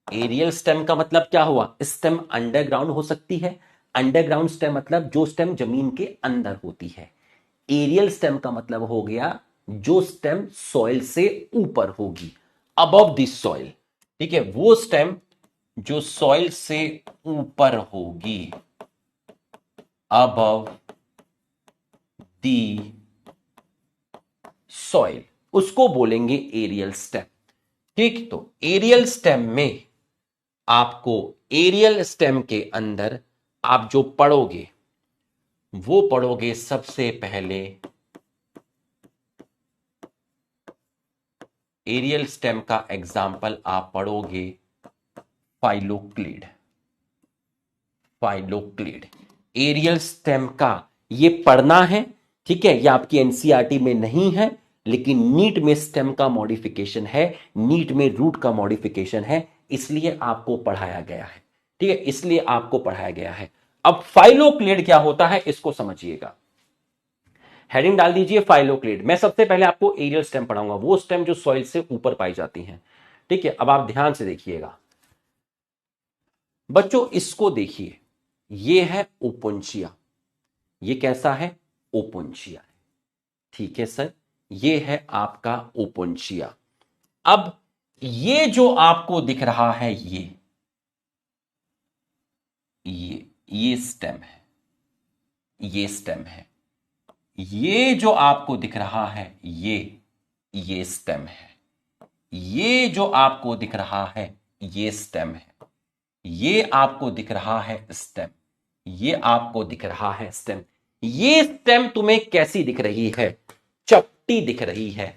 एरियल स्टेम का मतलब क्या हुआ, स्टेम अंडरग्राउंड हो सकती है, अंडरग्राउंड स्टेम मतलब जो स्टेम जमीन के अंदर होती है, एरियल स्टेम का मतलब हो गया जो स्टेम सॉइल से ऊपर होगी, अबव दिस सॉइल, ठीक है, वो स्टेम जो सॉइल से ऊपर होगी, अबव दी सॉइल, उसको बोलेंगे एरियल स्टेम, ठीक। तो एरियल स्टेम में आपको, एरियल स्टेम के अंदर आप जो पढ़ोगे वो पढ़ोगे सबसे पहले एरियल स्टेम का एग्जाम्पल आप पढ़ोगे फाइलोक्लिड, फाइलोक्लिड एरियल स्टेम का ये पढ़ना है, ठीक है। ये आपकी एनसीईआरटी में नहीं है, लेकिन नीट में स्टेम का मॉडिफिकेशन है, नीट में रूट का मॉडिफिकेशन है, इसलिए आपको पढ़ाया गया है, ठीक है, इसलिए आपको पढ़ाया गया है। अब फाइलोक्लिड क्या होता है इसको समझिएगा, हेडिंग डाल दीजिए फाइलोक्लिड। मैं सबसे पहले आपको एरियल स्टेम पढ़ाऊंगा, वो स्टेम जो सॉइल से ऊपर पाई जाती हैं, ठीक है। अब आप ध्यान से देखिएगा बच्चों, इसको देखिए, ये है ओपुंचिया, ये कैसा है? ओपोंशिया है। ठीक है सर, ये है आपका ओपोंशिया। अब ये जो आपको दिख रहा है, ये स्टेम है, ये स्टेम है। ये जो आपको दिख रहा है, ये स्टेम है। ये जो आपको दिख रहा है, ये स्टेम है। ये आपको दिख रहा है स्टेम, ये आपको दिख रहा है स्टेम। ये स्टेम तुम्हें कैसी दिख रही है? चपटी दिख रही है,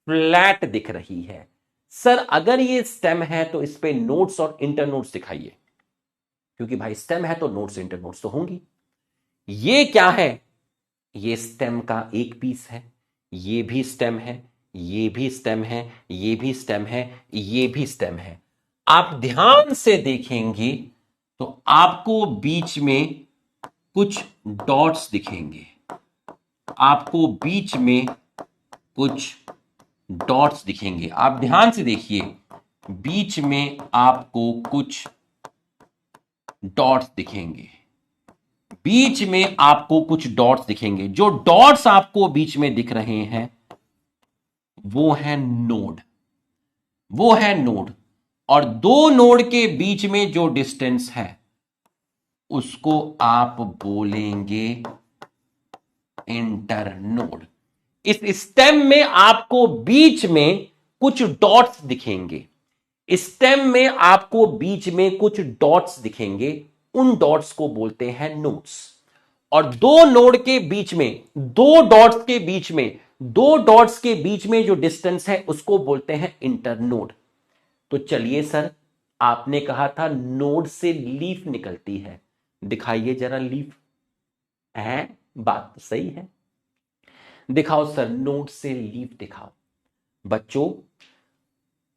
फ्लैट दिख रही है। सर अगर ये स्टेम है तो इस पे नोड्स और इंटरनोड्स दिखाइए, क्योंकि भाई स्टेम है तो नोड्स इंटरनोड्स तो होंगी। ये क्या है? ये स्टेम का एक पीस है। ये भी स्टेम है, ये भी स्टेम है, ये भी स्टेम है, ये भी स्टेम है। आप ध्यान से देखेंगे तो आपको बीच में कुछ डॉट्स दिखेंगे, आपको बीच में कुछ डॉट्स दिखेंगे। आप ध्यान से देखिए, बीच में आपको कुछ डॉट्स दिखेंगे, बीच में आपको कुछ डॉट्स दिखेंगे। जो डॉट्स आपको बीच में दिख रहे हैं वो है नोड, वो है नोड। और दो नोड के बीच में जो डिस्टेंस है उसको आप बोलेंगे इंटरनोड। इस स्टेम में आपको बीच में कुछ डॉट्स दिखेंगे, स्टेम में आपको बीच में कुछ डॉट्स दिखेंगे, उन डॉट्स को बोलते हैं नोड्स। और दो नोड के बीच में, दो डॉट्स के बीच में, दो डॉट्स के बीच में जो डिस्टेंस है उसको बोलते हैं इंटरनोड। तो चलिए सर, आपने कहा था नोड से लीफ निकलती है, दिखाइए जरा लीफ। है, बात तो सही है, दिखाओ सर, नोड से लीफ दिखाओ। बच्चों,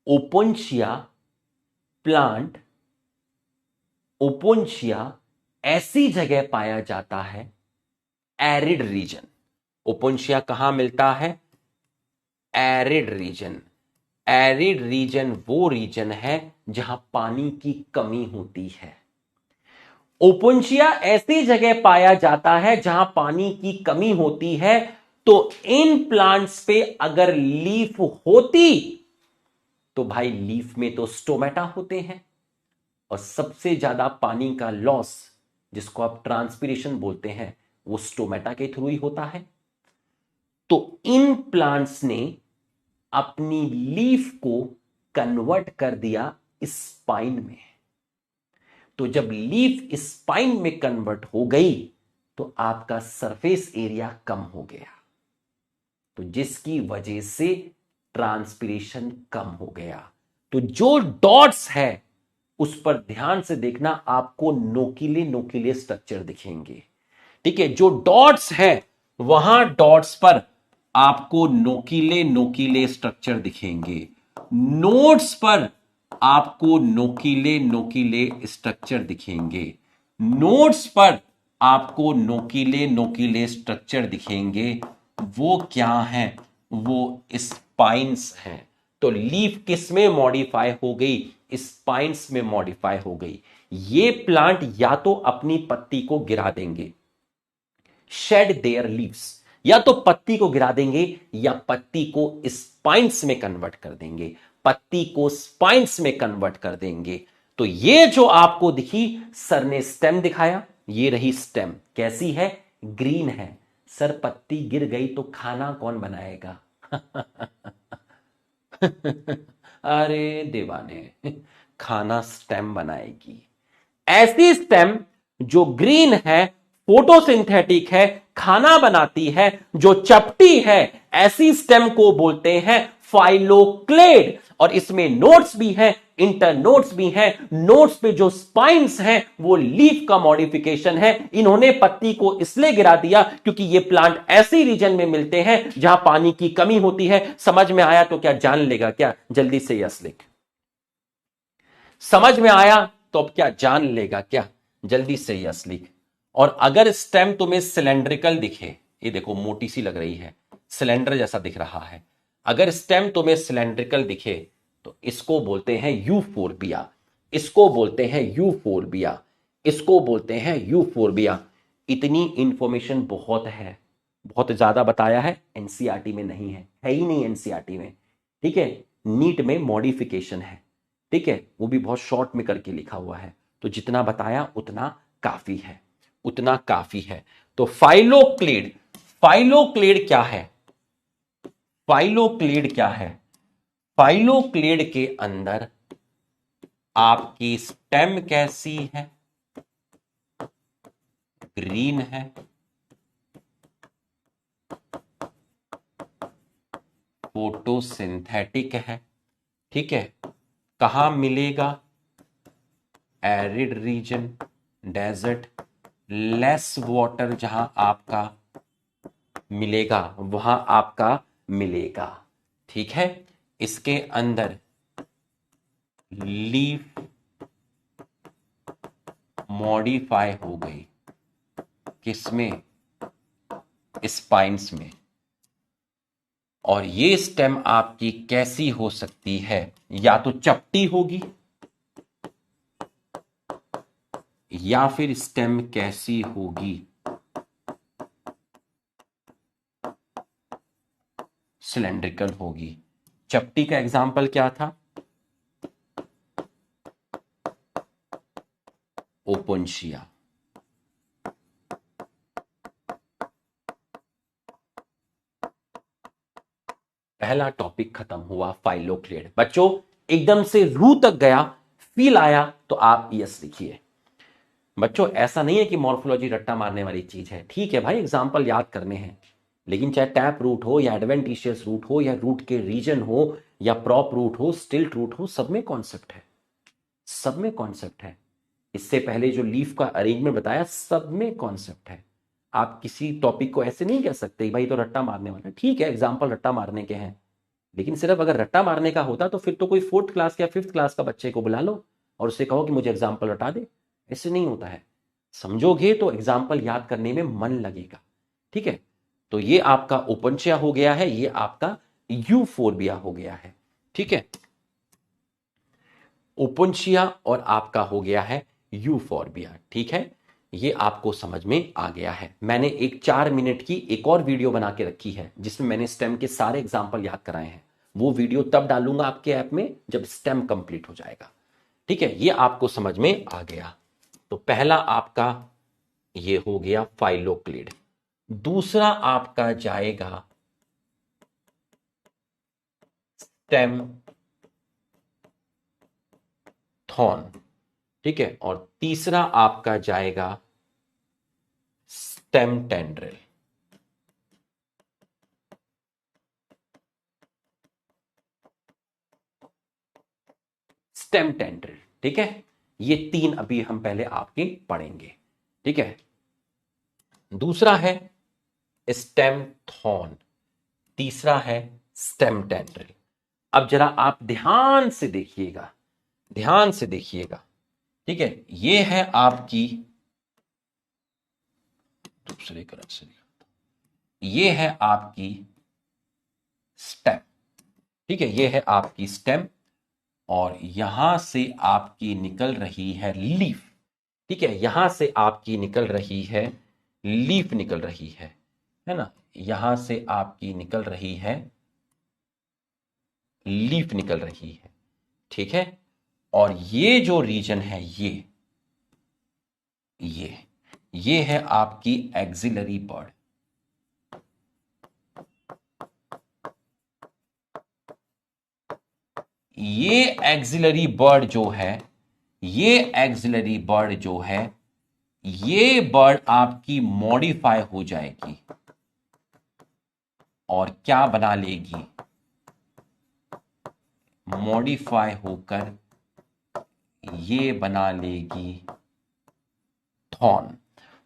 ओपोंशिया प्लांट, ओपोंशिया ऐसी जगह पाया जाता है, एरिड रीजन। ओपोंशिया कहां मिलता है? Arid region. एरिड रीजन वो रीजन है जहां पानी की कमी होती है। ओपोंशिया ऐसी जगह पाया जाता है जहां पानी की कमी होती है। तो इन प्लांट्स पे अगर लीफ होती तो भाई लीफ में तो स्टोमेटा होते हैं, और सबसे ज्यादा पानी का लॉस, जिसको आप ट्रांसपीरेशन बोलते हैं, वो स्टोमेटा के थ्रू ही होता है। तो इन प्लांट्स ने अपनी लीफ को कन्वर्ट कर दिया स्पाइन में। तो जब लीफ स्पाइन में कन्वर्ट हो गई तो आपका सरफेस एरिया कम हो गया, तो जिसकी वजह से ट्रांसपीरेशन कम हो गया। तो जो डॉट्स है उस पर ध्यान से देखना, आपको नोकीले नोकीले स्ट्रक्चर दिखेंगे। ठीक है, जो डॉट्स है वहां डॉट्स पर आपको नोकीले नोकीले स्ट्रक्चर दिखेंगे, नोड्स पर आपको नोकीले नोकीले स्ट्रक्चर दिखेंगे, नोड्स पर आपको नोकीले नोकीले स्ट्रक्चर दिखेंगे। वो क्या है? वो स्पाइंस हैं। तो लीफ किस में मॉडिफाई हो गई? स्पाइंस में मॉडिफाई हो गई। ये प्लांट या तो अपनी पत्ती को गिरा देंगे, शेड देयर लीव्स, या तो पत्ती को गिरा देंगे या पत्ती को स्पाइंस में कन्वर्ट कर देंगे, पत्ती को स्पाइंस में कन्वर्ट कर देंगे। तो ये जो आपको दिखी, सर ने स्टेम दिखाया, ये रही स्टेम। कैसी है? ग्रीन है। सर पत्ती गिर गई तो खाना कौन बनाएगा? अरे दीवाने, खाना स्टेम बनाएगी। ऐसी स्टेम जो ग्रीन है, फोटोसिंथेटिक है, खाना बनाती है, जो चपटी है, ऐसी स्टेम को बोलते हैं फाइलोक्लेड। और इसमें नोड्स भी हैं, इंटरनोड्स भी हैं। नोड्स पे जो स्पाइंस हैं वो लीफ का मॉडिफिकेशन है। इन्होंने पत्ती को इसलिए गिरा दिया क्योंकि ये प्लांट ऐसी रीजन में मिलते हैं जहां पानी की कमी होती है। समझ में आया तो क्या जान लेगा क्या? जल्दी से यस लिख। समझ में आया तो अब क्या जान लेगा क्या? जल्दी से यस लिख। और अगर स्टेम तुम्हें सिलेंड्रिकल दिखे, ये देखो मोटी सी लग रही है, सिलेंडर जैसा दिख रहा है, अगर स्टेम तुम्हें सिलेंड्रिकल दिखे तो इसको बोलते हैं यूफोर्बिया, इसको बोलते हैं यूफोर्बिया, इसको बोलते हैं यूफोर्बिया। इतनी इंफॉर्मेशन बहुत है, बहुत ज्यादा बताया है, एनसीईआरटी में नहीं है ही नहीं एनसीईआरटी में। ठीक है, नीट में मॉडिफिकेशन है, ठीक है, वो भी बहुत शॉर्ट में करके लिखा हुआ है। तो जितना बताया उतना काफी है, उतना काफी है। तो फाइलोक्लेड, फाइलोक्लेड क्या है? फाइलोक्लेड क्या है? फाइलोक्लेड के अंदर आपकी स्टेम कैसी है? ग्रीन है, फोटोसिंथेटिक है, ठीक है। कहां मिलेगा? Arid region, desert, less water जहां आपका मिलेगा वहां आपका मिलेगा, ठीक है। इसके अंदर लीफ मॉडिफाई हो गई, किसमें? स्पाइन्स में। और ये स्टेम आपकी कैसी हो सकती है? या तो चपटी होगी, या फिर स्टेम कैसी होगी? सिलेंड्रिकल होगी। चपटी का एग्जाम्पल क्या था? ओपुंशिया। पहला टॉपिक खत्म हुआ, फाइलोक्लेड। बच्चों एकदम से रूह तक गया, फील आया तो आप यस लिखिए। बच्चों ऐसा नहीं है कि मॉर्फोलॉजी रट्टा मारने वाली चीज है, ठीक है भाई, एग्जाम्पल याद करने हैं, लेकिन चाहे टैप रूट हो या एडवेंटिशियस रूट हो या रूट के रीजन हो या प्रॉप रूट हो, स्टिल्ट रूट हो, सब में कॉन्सेप्ट है, सब में कॉन्सेप्ट है। इससे पहले जो लीफ का अरेंजमेंट बताया, सब में कॉन्सेप्ट है। आप किसी टॉपिक को ऐसे नहीं कह सकते भाई तो रट्टा मारने वाला, ठीक है एग्जाम्पल रट्टा मारने के हैं, लेकिन सिर्फ अगर रट्टा मारने का होता तो फिर तो कोई 4th क्लास या 5th क्लास का बच्चे को बुला लो और उससे कहो कि मुझे एग्जाम्पल रटा दे। ऐसे नहीं होता है, समझोगे तो एग्जाम्पल याद करने में मन लगेगा, ठीक है। तो ये आपका ओपनशिया हो गया है, ये आपका यूफोर्बिया हो गया है, ठीक है। ओपनशिया और आपका हो गया है यूफोर्बिया, ठीक है। ये आपको समझ में आ गया है। मैंने एक 4 मिनट की एक और वीडियो बना के रखी है जिसमें मैंने स्टेम के सारे एग्जाम्पल याद कराए हैं। वो वीडियो तब डालूंगा आपके ऐप में जब स्टेम कंप्लीट हो जाएगा, ठीक है। ये आपको समझ में आ गया। तो पहला आपका ये हो गया फाइलोक्लेड। दूसरा आपका जाएगा स्टेम थॉर्न, ठीक है। और तीसरा आपका जाएगा स्टेम टेंड्रिल। स्टेम टेंड्रिल, ठीक है। ये 3 अभी हम पहले आपके पढ़ेंगे, ठीक है। दूसरा है स्टेम थॉर्न, तीसरा है स्टेम टेंड्रिल। अब जरा आप ध्यान से देखिएगा, ध्यान से देखिएगा, ठीक है। ये है आपकी दूसरे कलर से, ये है आपकी स्टेम, ठीक है। ये है आपकी स्टेम और यहां से आपकी निकल रही है लीफ, ठीक है। यहां से आपकी निकल रही है लीफ, निकल रही है ना। यहां से आपकी निकल रही है लीफ, निकल रही है, ठीक है। और ये जो रीजन है ये है आपकी एक्सिलरी बर्ड, ये एक्सिलरी बर्ड जो है, ये एक्सिलरी बर्ड जो है, ये बर्ड आपकी मॉडिफाई हो जाएगी और क्या बना लेगी? मॉडिफाई होकर ये बना लेगी थॉर्न,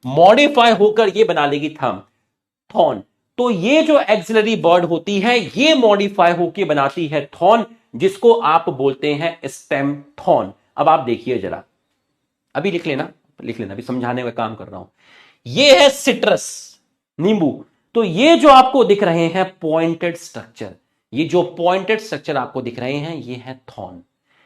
मॉडिफाई होकर ये बना लेगी थॉर्न। तो ये जो एक्सिलरी बर्ड होती है ये मॉडिफाई होकर बनाती है थॉर्न, जिसको आप बोलते हैं स्टेम थॉर्न। अब आप देखिए जरा, अभी लिख लेना, लिख लेना, अभी समझाने का काम कर रहा हूं। ये है सिट्रस, नींबू। तो ये जो आपको दिख रहे हैं पॉइंटेड स्ट्रक्चर, ये जो पॉइंटेड स्ट्रक्चर आपको दिख रहे हैं ये है थॉर्न,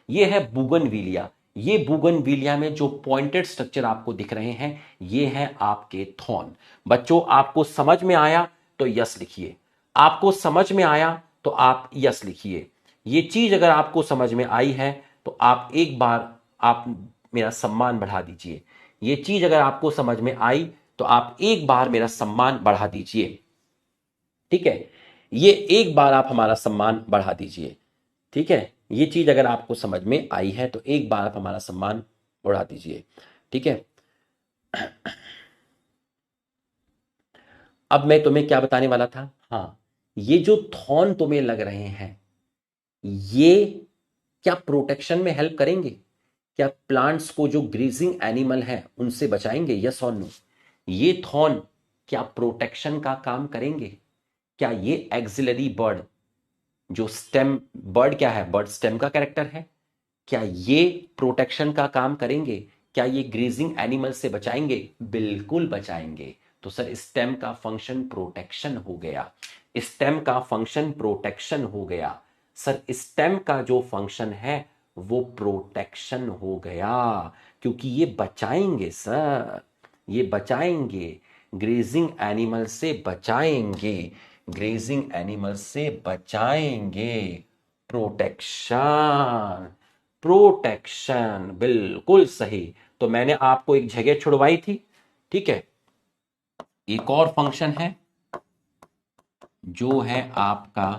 ये है बुगनविलिया, ये बुगनविलिया में जो पॉइंटेड स्ट्रक्चर आपको दिख रहे हैं ये हैं आपके थॉर्न। बच्चों आपको समझ में आया तो यस लिखिए, आपको समझ में आया तो आप यस लिखिए। ये चीज अगर आपको समझ में आई है तो आप एक बार आप मेरा सम्मान बढ़ा दीजिए। ये चीज अगर आपको समझ में आई तो आप एक बार मेरा सम्मान बढ़ा दीजिए। ठीक है, ये एक बार आप हमारा सम्मान बढ़ा दीजिए। ठीक है, ये चीज अगर आपको समझ में आई है तो एक बार आप हमारा सम्मान बढ़ा दीजिए। ठीक है, अब मैं तुम्हें क्या बताने वाला था, हाँ, ये जो थॉर्न तुम्हें लग रहे हैं ये क्या प्रोटेक्शन में हेल्प करेंगे? क्या प्लांट्स को जो ग्रीजिंग एनिमल है उनसे बचाएंगे? यस और नो? ये थॉर्न क्या प्रोटेक्शन का काम करेंगे? क्या ये एक्सिलरी बर्ड जो स्टेम बर्ड क्या है, बर्ड स्टेम का कैरेक्टर है, क्या ये प्रोटेक्शन का काम करेंगे? क्या ये ग्रेजिंग एनिमल से बचाएंगे? बिल्कुल बचाएंगे। तो सर स्टेम का फंक्शन प्रोटेक्शन हो गया, स्टेम का फंक्शन प्रोटेक्शन हो गया। सर स्टेम का जो फंक्शन है वो प्रोटेक्शन हो गया, क्योंकि ये बचाएंगे सर, ये बचाएंगे, ग्रेजिंग एनिमल से बचाएंगे, ग्रेजिंग एनिमल से बचाएंगे। प्रोटेक्शन, प्रोटेक्शन, बिल्कुल सही। तो मैंने आपको एक जगह छुड़वाई थी। ठीक है, एक और फंक्शन है जो है आपका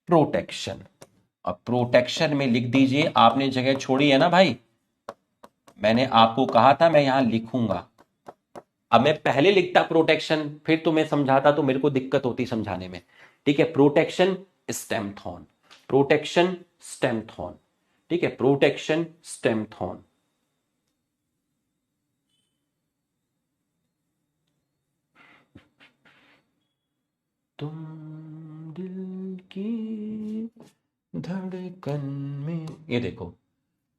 प्रोटेक्शन। अब प्रोटेक्शन में लिख दीजिए, आपने जगह छोड़ी है ना भाई, मैंने आपको कहा था मैं यहां लिखूंगा। अब मैं पहले लिखता प्रोटेक्शन फिर तुम्हें समझाता तो मेरे को दिक्कत होती समझाने में। ठीक है, protection stem thorn, protection stem thorn. ठीक है, प्रोटेक्शन स्टेम थॉर्न। तुम दिल की धड़कन में, ये देखो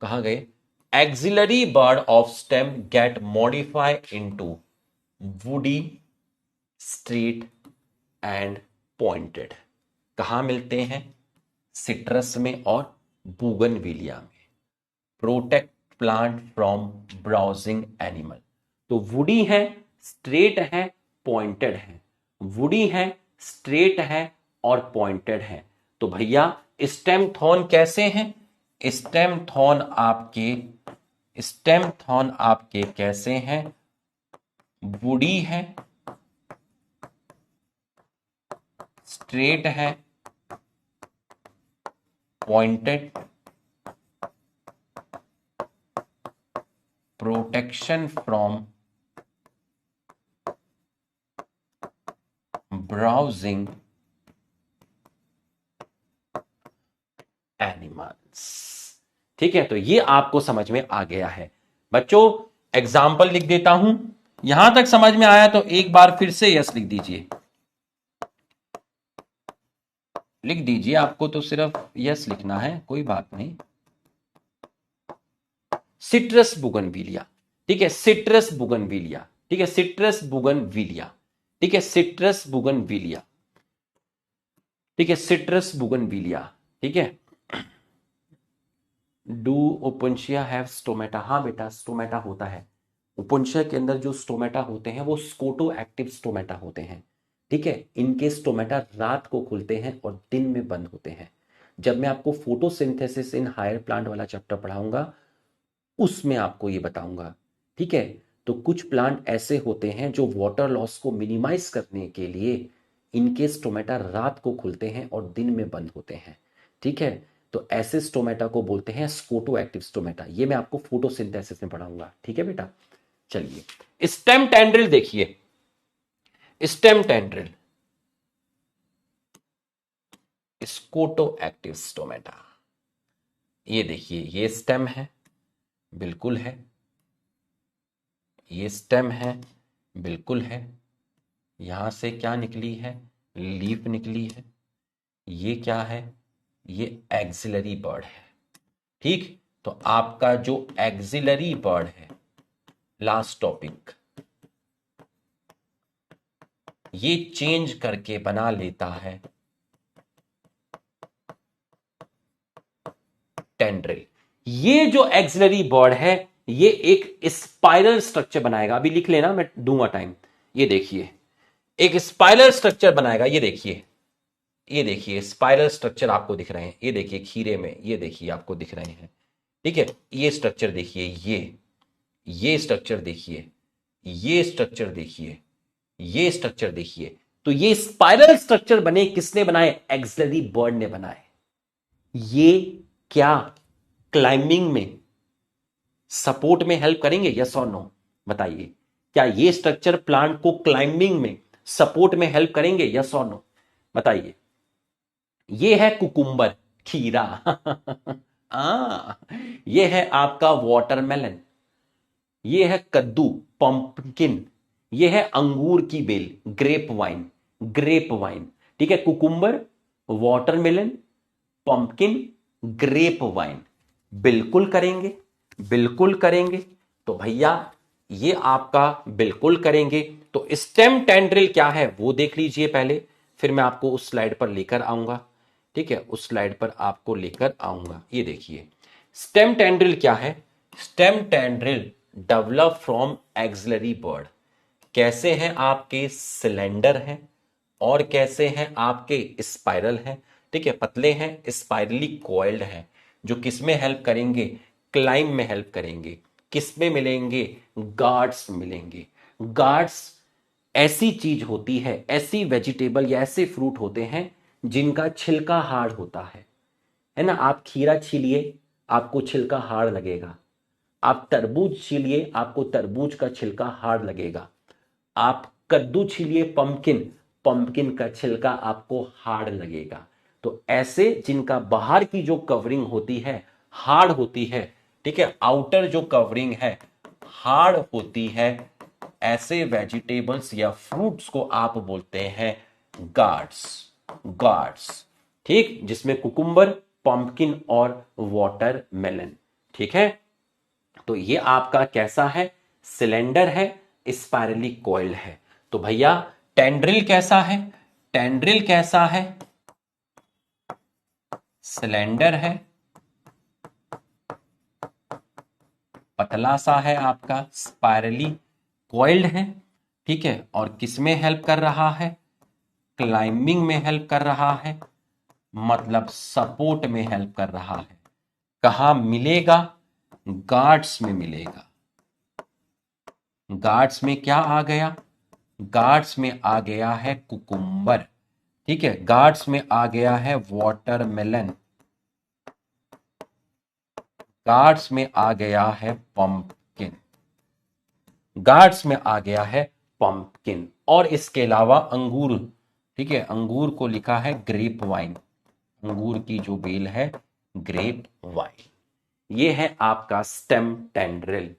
कहा गए axillary bud of stem get modify into woody, straight and pointed. कहां मिलते हैं? सिट्रस में और बुगनविलिया में। Protect plant from browsing animal. तो वुडी है, स्ट्रेट है, पॉइंटेड है, वुडी है, स्ट्रेट है और पॉइंटेड है। तो भैया स्टेम थॉर्न कैसे हैं? स्टेम थॉर्न आपके, स्टेम थॉर्न आपके कैसे हैं? वुडी है, स्ट्रेट है, pointed, protection from browsing animals. ठीक है, तो ये आपको समझ में आ गया है। बच्चों एग्जाम्पल लिख देता हूं, यहां तक समझ में आया तो एक बार फिर से यस लिख दीजिए, लिख दीजिए, आपको तो सिर्फ यस लिखना है, कोई बात नहीं। सिट्रस बुगनविलिया, ठीक है, सिट्रस बुगनविलिया, ठीक है, सिट्रस बुगनविलिया, ठीक है, सिट्रस बुगनविलिया, ठीक है, सिट्रस बुगनविलिया। ठीक है, डू ओपनशिया हैव स्टोमेटा? हाँ बेटा स्टोमेटा होता है। ओपनशिया के अंदर जो स्टोमेटा होते हैं वो स्कोटो एक्टिव स्टोमेटा होते हैं। ठीक है, इनके स्टोमेटा रात को खुलते हैं और दिन में बंद होते हैं। जब मैं आपको फोटोसिंथेसिस इन हायर प्लांट वाला चैप्टर पढ़ाऊंगा उसमें आपको ये बताऊंगा। ठीक है, तो कुछ प्लांट ऐसे होते हैं जो वाटर लॉस को मिनिमाइज करने के लिए इनके स्टोमेटा रात को खुलते हैं और दिन में बंद होते हैं। ठीक है, तो ऐसे स्टोमेटा को बोलते हैं स्कोटो एक्टिव स्टोमेटा। ये मैं आपको फोटोसिंथेसिस में पढ़ाऊंगा। ठीक है बेटा, चलिए स्टेम टेंड्रिल देखिए, stem tendril, scoto active stomata. ये देखिए ये स्टेम है, बिल्कुल है, ये स्टेम है, बिल्कुल है, यहां से क्या निकली है? लीफ निकली है। ये क्या है? ये एक्सिलरी बर्ड है। ठीक, तो आपका जो एक्सिलरी बर्ड है, लास्ट टॉपिक, ये चेंज करके बना लेता है टेंड्रिल। ये जो एक्सिलरी बॉर्ड है ये एक स्पाइरल स्ट्रक्चर बनाएगा, अभी लिख लेना, मैं दूंगा टाइम। ये देखिए एक स्पाइरल स्ट्रक्चर बनाएगा, ये देखिए स्पाइरल स्ट्रक्चर आपको दिख रहे हैं, ये देखिए खीरे में, ये देखिए आपको दिख रहे हैं। ठीक है, ये स्ट्रक्चर देखिए, ये स्ट्रक्चर देखिए, ये स्ट्रक्चर देखिए, ये स्ट्रक्चर देखिए। तो ये स्पाइरल स्ट्रक्चर बने, किसने बनाए? एक्सिलरी बर्ड ने बनाए। ये क्या क्लाइंबिंग में सपोर्ट में हेल्प करेंगे? यस और नो बताइए, क्या ये स्ट्रक्चर प्लांट को क्लाइंबिंग में सपोर्ट में हेल्प करेंगे? यस और नो बताइए। ये है कुकुम्बर, खीरा ये है आपका वाटरमेलन, ये है कद्दू, पंपकिन, ये है अंगूर की बेल, ग्रेप वाइन, ग्रेप वाइन। ठीक है, cucumber, watermelon, pumpkin, grape vine. बिल्कुल करेंगे, बिल्कुल करेंगे। तो भैया ये आपका बिल्कुल करेंगे। तो स्टेम टेंड्रिल क्या है वो देख लीजिए पहले, फिर मैं आपको उस स्लाइड पर लेकर आऊंगा। ठीक है, उस स्लाइड पर आपको लेकर आऊंगा। ये देखिए स्टेम टेंड्रिल क्या है। Stem tendril develop from axillary bud. कैसे हैं आपके? सिलेंडर हैं और कैसे हैं आपके? स्पाइरल हैं। ठीक है, पतले हैं, स्पाइरली कॉइल्ड हैं, जो किस में हेल्प करेंगे? क्लाइम में हेल्प करेंगे। किस में मिलेंगे? गार्ड्स मिलेंगे। गार्ड्स ऐसी चीज होती है, ऐसी वेजिटेबल या ऐसे फ्रूट होते हैं जिनका छिलका हार्ड होता है ना। आप खीरा छीलिए, आपको छिलका हार्ड लगेगा। आप तरबूज छीलिए, आपको तरबूज का छिलका हार्ड लगेगा। आप कद्दू छीलिए, पंपकिन, पंपकिन का छिलका आपको हार्ड लगेगा। तो ऐसे जिनका बाहर की जो कवरिंग होती है हार्ड होती है, ठीक है, आउटर जो कवरिंग है हार्ड होती है, ऐसे वेजिटेबल्स या फ्रूट्स को आप बोलते हैं गार्ड्स। गार्ड्स, ठीक, जिसमें कुकुम्बर, पंपकिन और वाटरमेलन। ठीक है, तो ये आपका कैसा है? सिलेंडर है, स्पाइरली कॉइल है। तो भैया टेंड्रिल कैसा है? टेंड्रिल कैसा है? सिलेंडर है, पतला सा है आपका, स्पाइरली कॉइल्ड है। ठीक है, और किस में हेल्प कर रहा है? क्लाइंबिंग में हेल्प कर रहा है, मतलब सपोर्ट में हेल्प कर रहा है। कहां मिलेगा? गार्ड्स में मिलेगा। गार्ड्स में क्या आ गया? गार्ड्स में आ गया है कुकुम्बर। ठीक है, गार्ड्स में आ गया है वाटरमेलन। गार्ड्स में आ गया है पंपकिन। गार्ड्स में आ गया है पंपकिन, और इसके अलावा अंगूर। ठीक है, अंगूर को लिखा है ग्रेप वाइन। अंगूर की जो बेल है ग्रेप वाइन। ये है आपका स्टेम टेंड्रिल।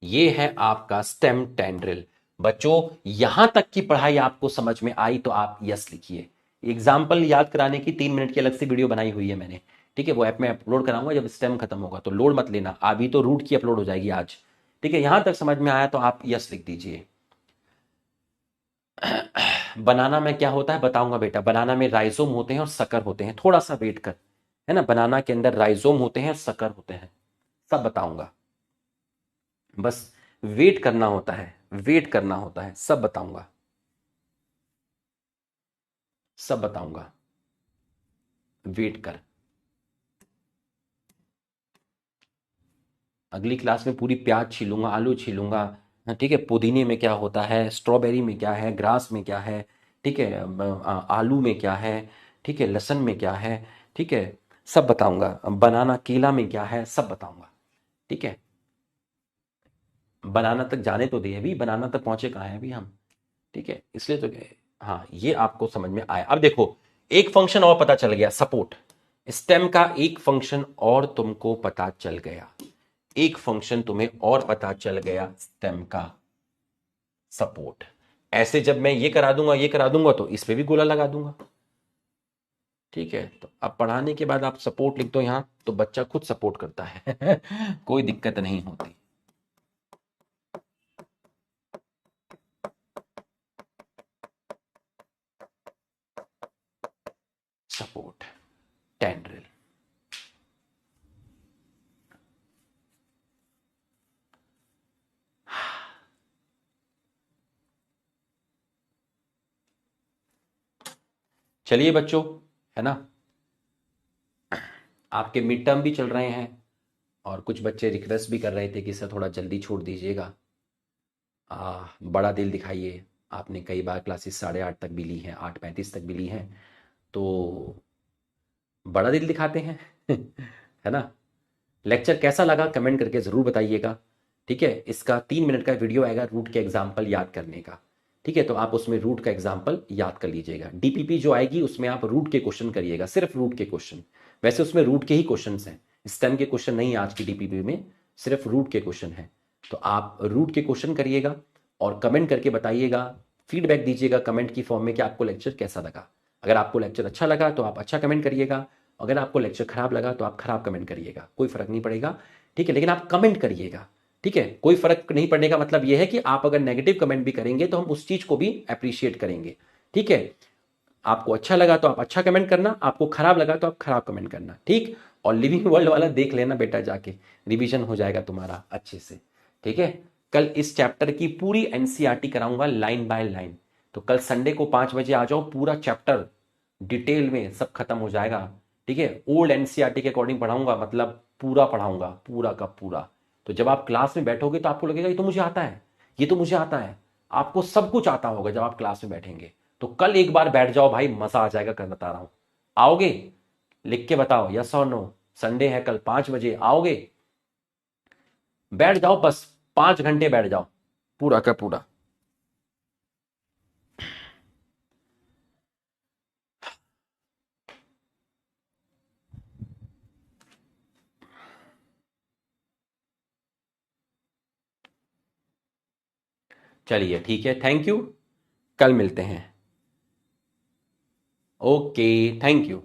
ये है आपका स्टेम टेंड्रिल। बच्चों यहां तक की पढ़ाई आपको समझ में आई तो आप यस लिखिए। एग्जाम्पल याद कराने की 3 मिनट की अलग से वीडियो बनाई हुई है मैंने। ठीक है, वो ऐप में अपलोड कराऊंगा जब स्टेम खत्म होगा, तो लोड मत लेना, अभी तो रूट की अपलोड हो जाएगी आज। ठीक है, यहां तक समझ में आया तो आप यस लिख दीजिए। बनाना में क्या होता है बताऊंगा बेटा। बनाना में राइजोम होते हैं और सकर होते हैं, थोड़ा सा वेट कर, है ना। बनाना के अंदर राइजोम होते हैं और सकर होते हैं, सब बताऊंगा। बस वेट करना होता है, वेट करना होता है, सब बताऊंगा, सब बताऊंगा, वेट कर। अगली क्लास में पूरी प्याज छीलूंगा, आलू छीलूंगा। हाँ, ठीक है, पुदीने में क्या होता है, स्ट्रॉबेरी में क्या है, ग्रास में क्या है, ठीक है, आलू में क्या है, ठीक है, लहसुन में क्या है, ठीक है, सब बताऊंगा। बनाना केला में क्या है, सब बताऊंगा। ठीक है, बनाना तक जाने तो दे, अभी बनाना तक पहुंचे कहाँ है अभी हम। ठीक है, इसलिए तो हाँ ये आपको समझ में आया। अब देखो एक फंक्शन और पता चल गया, सपोर्ट। स्टेम का एक फंक्शन और तुमको पता चल गया, एक फंक्शन तुम्हें और पता चल गया स्टेम का, सपोर्ट। ऐसे जब मैं ये करा दूंगा, ये करा दूंगा, तो इस पे भी गोला लगा दूंगा। ठीक है, तो अब पढ़ाने के बाद आप सपोर्ट लिख दो यहां, तो बच्चा खुद सपोर्ट करता है कोई दिक्कत नहीं होती। Support tendril. चलिए बच्चों, है ना, आपके मिड टर्म भी चल रहे हैं और कुछ बच्चे रिक्वेस्ट भी कर रहे थे कि सर थोड़ा जल्दी छोड़ दीजिएगा, बड़ा दिल दिखाइए। आपने कई बार क्लासेस 8:30 तक भी ली हैं, 8:35 तक भी ली हैं, तो बड़ा दिल दिखाते हैं है ना। लेक्चर कैसा लगा कमेंट करके ज़रूर बताइएगा। ठीक है, इसका 3 मिनट का वीडियो आएगा रूट के एग्जाम्पल याद करने का। ठीक है, तो आप उसमें रूट का एग्जाम्पल याद कर लीजिएगा। डीपीपी जो आएगी उसमें आप रूट के क्वेश्चन करिएगा, सिर्फ रूट के क्वेश्चन। वैसे उसमें रूट के ही क्वेश्चन हैं, स्टेम के क्वेश्चन नहीं आज की डीपीपी में, सिर्फ रूट के क्वेश्चन हैं। तो आप रूट के क्वेश्चन करिएगा और कमेंट करके बताइएगा, फीडबैक दीजिएगा कमेंट की फॉर्म में कि आपको लेक्चर कैसा लगा। अगर आपको लेक्चर अच्छा लगा तो आप अच्छा कमेंट करिएगा, अगर आपको लेक्चर खराब लगा तो आप खराब कमेंट करिएगा, कोई फर्क नहीं पड़ेगा। ठीक है, लेकिन आप कमेंट करिएगा। ठीक है, कोई फर्क नहीं पड़ने का मतलब यह है कि आप अगर नेगेटिव कमेंट भी करेंगे तो हम उस चीज को भी अप्रिशिएट करेंगे। ठीक है, आपको अच्छा लगा तो आप अच्छा कमेंट करना, आपको खराब लगा तो आप खराब कमेंट करना। ठीक, और लिविंग वर्ल्ड वाला देख लेना बेटा, जाके रिवीजन हो जाएगा तुम्हारा अच्छे से। ठीक है, कल इस चैप्टर की पूरी एनसीईआरटी कराऊंगा लाइन बाय लाइन। तो कल संडे को 5 बजे आ जाओ, पूरा चैप्टर डिटेल में सब खत्म हो जाएगा। ठीक है, ओल्ड एनसीईआरटी के अकॉर्डिंग पढ़ाऊंगा, मतलब पूरा पढ़ाऊंगा, पूरा का पूरा। तो जब आप क्लास में बैठोगे तो आपको लगेगा ये तो मुझे आता है, ये तो मुझे आता है। आपको सब कुछ आता होगा जब आप क्लास में बैठेंगे। तो कल एक बार बैठ जाओ भाई, मजा आ जाएगा, कर बता रहा हूं। आओगे? लिख के बताओ यस और नो। संडे है कल 5 बजे, आओगे? बैठ जाओ, बस 5 घंटे बैठ जाओ, पूरा का पूरा। चलिए ठीक है, थैंक यू, कल मिलते हैं। Okay, thank you.